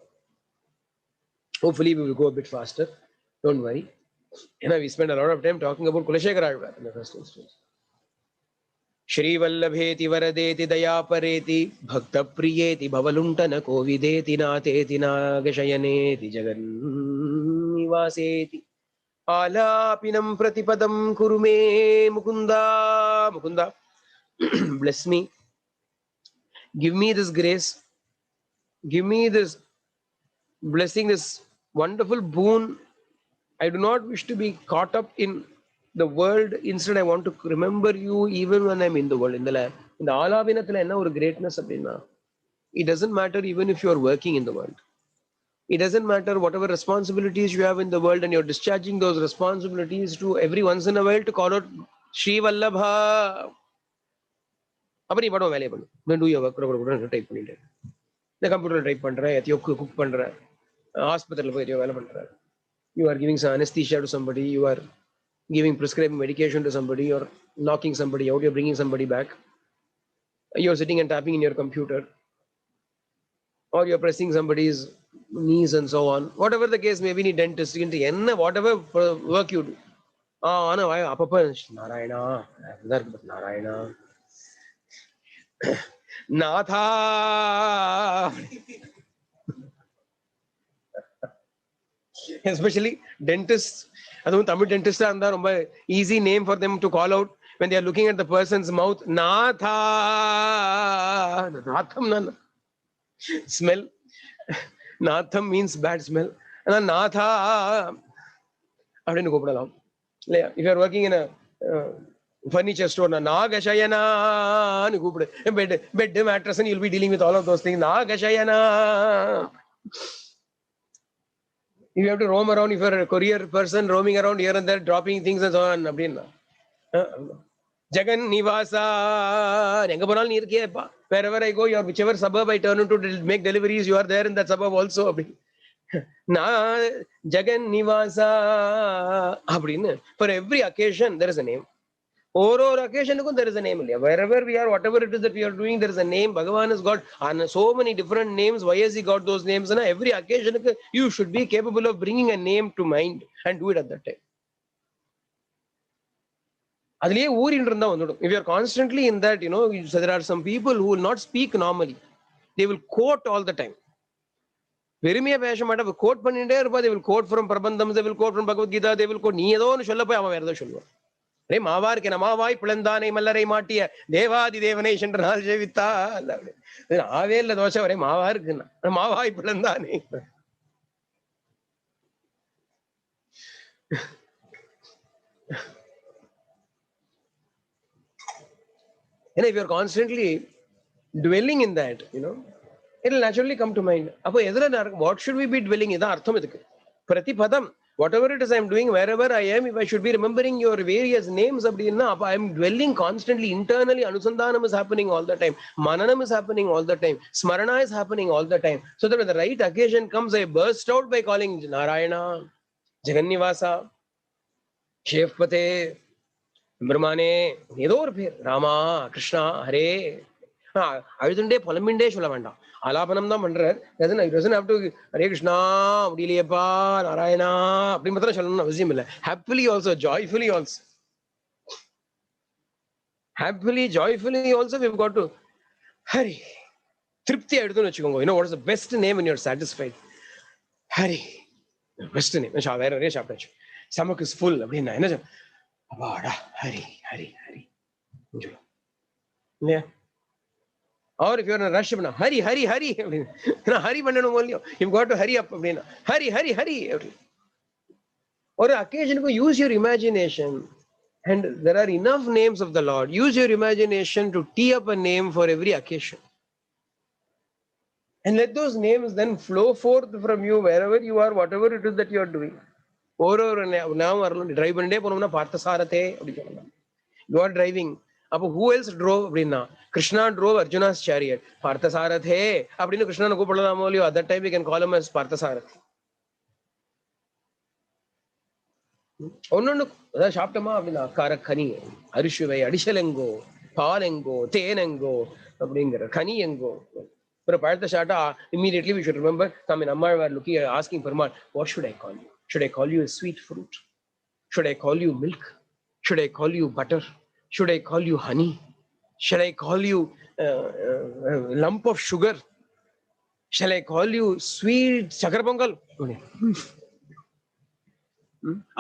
Hopefully we will go a bit faster. Don't worry. We spent a lot of time talking about Kulaśekhara in the first instance. Shri Vallabheti Varadeti Dayapareti Bhakta Priyeti Bhavaluntana Kovideti Nateti Nagashayaneti Jagannivaseti Alapinam Pratipadam Kurume Mukunda. Mukunda, bless me. Give me this grace. Give me this blessing, this wonderful boon. I do not wish to be caught up in the world. Instead, I want to remember you even when I'm in the world. In the Alabinathila enna or greatness appadina. It doesn't matter even if you are working in the world. It doesn't matter whatever responsibilities you have in the world and you're discharging those responsibilities to every once in a while to call out Shri Vallabha. Apani vado available. Then do your work. Type pannite. The computer type pandra, you cook pandra, hospital வேலை பண்ற. You are giving some anesthesia to somebody, you are giving prescribing medication to somebody, you're knocking somebody out, you're bringing somebody back. You're sitting and tapping in your computer, or you're pressing somebody's knees and so on. Whatever the case may be, dentist, whatever work you do. ஆனா அப்பப்ப நாராயணா இருக்கு, நாராயணா நாதா. Especially dentist, அதுவும் தமிழ் டென்டிஸ்டா இருந்தா ரொம்ப easy name for them to call out when they are looking at the person's mouth. Natha. Natham na smell. Natham means bad smell. And Natha அப்படின்னு கூப்பிடலாம் இல்லையா? if you are working in a furniture store, நாகசயனான்னு கூப்பிடு. Bed mattress, and you'll be dealing with all of those things. Nagasayana. If you have to roam around, if you're a courier person roaming around here and there dropping things and so on, அப்படின்னா ஜெகன் நிவாசா, எங்க போனாலும் நீ இருக்கியேப்பா. wherever I go, your whichever suburb I turn into to make deliveries, you are there in that suburb also. அப்படி நான் ஜெகன் நிவாசா அப்படின்னு. for every occasion there is a name. ஒரு occasionக்கும் there is a name இல்லையா? wherever we are, whatever it is that we are doing, there is a name. Bhagavan has got so many different names. Why has he got those names? And every occasionக்கு you should be capable of bringing a name to mind and do it at that time. அதுலயே ஊறின்னு இருந்தா வந்துடும். if you are constantly in that, so there are some people who will not speak normally. They will quote all the time. பெருமையா பேச மாட்டா, code பண்ணிட்டே இருப்பா. they will quote from Prabandham, they will quote from Bhagavad Geetha, they will quote. நீ ஏதோ ஒன்று சொல்ல போய் அவன் வேற ஏதோ சொல்லுவான். ரே மாவா இருக்கேன், மாவாய் பிளந்தானை மல்லரை மாட்டிய தேவாதி தேவனை சென்றால் ஜெயித்தா. ஆவே இல்ல தோசை, ஒரே மாவா இருக்குன்னா மாவாய் பிளந்தானே. And if you are constantly dwelling in that, it will naturally come to mind. அப்போ எதுல what should we be dwelling? இதான் அர்த்தம் இதுக்கு. பிரதிபதம், whatever it is I am doing, wherever I am, if I should be remembering your various names, அப்படின்னா அப்ப I am dwelling constantly internally. அனுசந்தானம் is happening all the time, mananam is happening all the time, smarana is happening all the time, so that when the right occasion comes, I burst out by calling Narayana, Jagannivasa, Shefpate, பிரம்மானே, ஏதோ ஒரு பேர், ராமா, கிருஷ்ணா, ஹரே. அழுதுண்டே புலம்பிண்டே சொல்ல வேண்டாம், ஆலாபனம் தான் பண்றார். ஹரே கிருஷ்ணா அப்படி இல்லையப்பா, நாராயணா அப்படி மாத்திரம் சொல்லணும்னு அவசியம் இல்லை. Happily also, joyfully also, happily, joyfully also we've got to Hari. திருப்தி எடுத்துன்னு வச்சுக்கோங்க. what is the best name when you're satisfied? Hari best name. வேற நிறைய சாப்பிட்டாச்சு, ஸ்டமக் இஸ் ஃபுல் அப்படின்னா என்ன அப்பாடா ஹரி ஹரி ஹரி இல்லையா? or if you're in a rush அப்படின்னா ஹரி ஹரி ஹரி அப்படின்னு ஹரி பண்ணணும் இல்லையோ. you've got to hurry up அப்படின்னா ஹரி ஹரி ஹரி அப்படி. ஒரு அக்கேஷனுக்கு use your imagination, and there are enough names of the Lord. Use your imagination to tee up a name for every occasion, and let those names then flow forth from you wherever you are, whatever it is that you are doing. ஒரு ஞாபகம் வரணும். Drive பண்ணிட்டே போனோம்னா பார்த்தசாரதே அப்படி சொல்லலாம். you are driving, அப்போ who else drove அப்படின்னா Krishna drove Arjuna's chariot. பார்த்தசாரதே அப்படின்னு கிருஷ்ணனை கூப்பிடலாமோ இல்லையோ? at that time we can call him as Parthasarathy. ஒன்னொன்னு அதாவது சாப்பிட்டோமா அப்படின்னா காரக்கனி, அரிசுவை, அடிசலெங்கோ, பாலெங்கோ, தேனெங்கோ அப்படிங்கிற கனி எங்கோ. ஒரு பழத்தை சாப்பிட்டா immediately we should remember, come in Āzhwār looking, asking Perumal, what should I call you? Should I call you a sweet fruit? Should I call you milk? Should I call you butter? Should I call you honey? Shall I call you lump of sugar? Shall I call you sweet chakra pongal?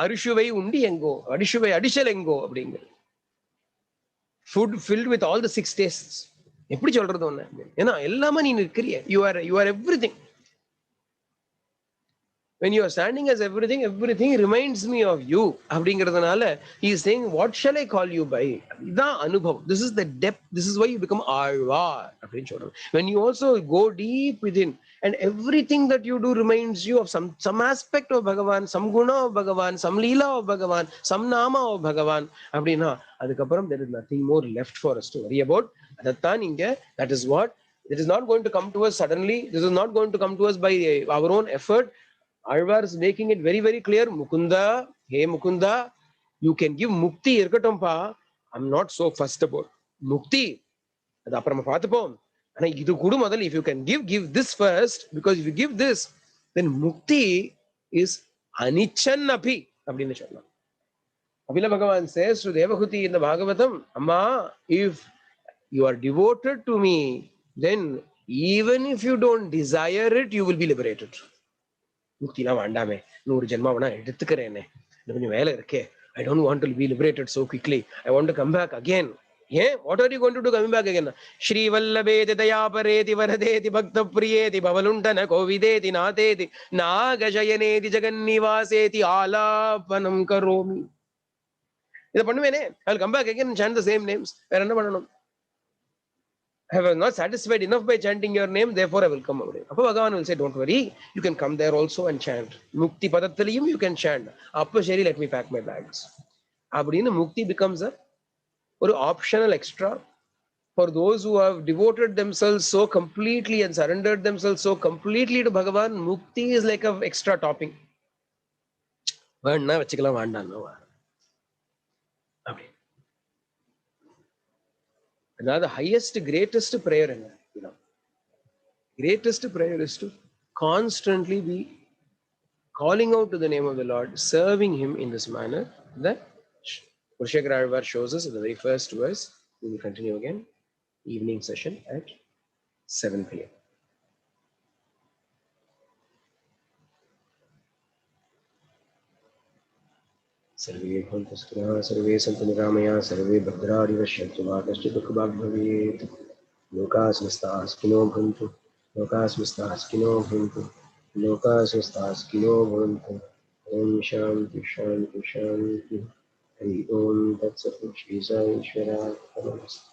அரிசுவை உண்டி எங்கோ, அடிசுவை அடிசல் எங்கோ அப்படிங்க. Food filled with all the 6 tastes. எப்படி சொல்றது ஒண்ணு? ஏன்னா எல்லாமே நீ இருக்கிறிய. you are everything. when you are standing as everything, everything reminds me of you அப்படிங்கிறதுனால he is saying, what shall I call you by? இதான் அனுபவம். this is the depth. this is why you become Āzhwār அப்படின்னு சொல்றோம். when you also go deep within, and everything that you do reminds you of some aspect of Bhagavan, some guna of Bhagavan, some leela of Bhagavan, some nama of Bhagavan அப்படின்னா அதுக்கப்புறம் there is nothing more left for us to worry about. அதைத்தான் இங்க, that is what, it is not going to come to us suddenly. This is not going to come to us by our own effort. Āzhwār is making it very, very clear. Mukunda, hey Mukunda, you can give mukti irkatumpa. I'm not so fussed about mukti. அது அப்புறமா பார்த்துப்போம். ஆனா இது கூட முதல்ல if you can give this first, because if you give this, then mukti is anichan api அப்படின்னு சொல்லலாம். Kapila Bhagavan says to Devahuti in the Bhagavatam, Amma, if you are devoted to me, then even if you don't desire it, you will be liberated. Muktina Vandame, Nur Janmavana, Edithukarene. I don't want to be liberated so quickly. I want to come back again. Yeah, what are you going to do coming back again? Shri Vallabheti Dayapareti Varadeti Bhakta Priyeti Bhavalundana Kovideti Nateti Nagajayaneti Jagannivaseti Alapanam Karomi. I'll come back again and chant the same names. I have not satisfied enough by chanting your name, therefore I will come over. Appa Bhagavan will say, don't worry, you can come there also and chant. Mukti Padathaliyum, you can chant. Appa Sheri, let me pack my bags. Abdina Mukti becomes a optional extra for those who have devoted themselves so completely and surrendered themselves so completely to Bhagavan. Mukti is like an extra topping. Now the highest, greatest prayer, greatest prayer is to constantly be calling out to the name of the Lord, serving Him in this manner. That Kulaśekhara shows us in the very first verse. We will continue again, evening session at 7 p.m. सर्वे भवन्तु सुखिनः सर्वे सन्तु निरामया सर्वे भद्राणि पश्यन्तु मा कश्चित् दुःखभाग् भवेत् लोकाः समस्ताः सुखिनो भवन्तु लोकाः समस्ताः सुखिनो भवन्तु लोकाः समस्ताः सुखिनो भवन्तु ॐ शान्ति शान्ति शान्ति हरि ओम तत्सत् श्री साईश्वराय नमः।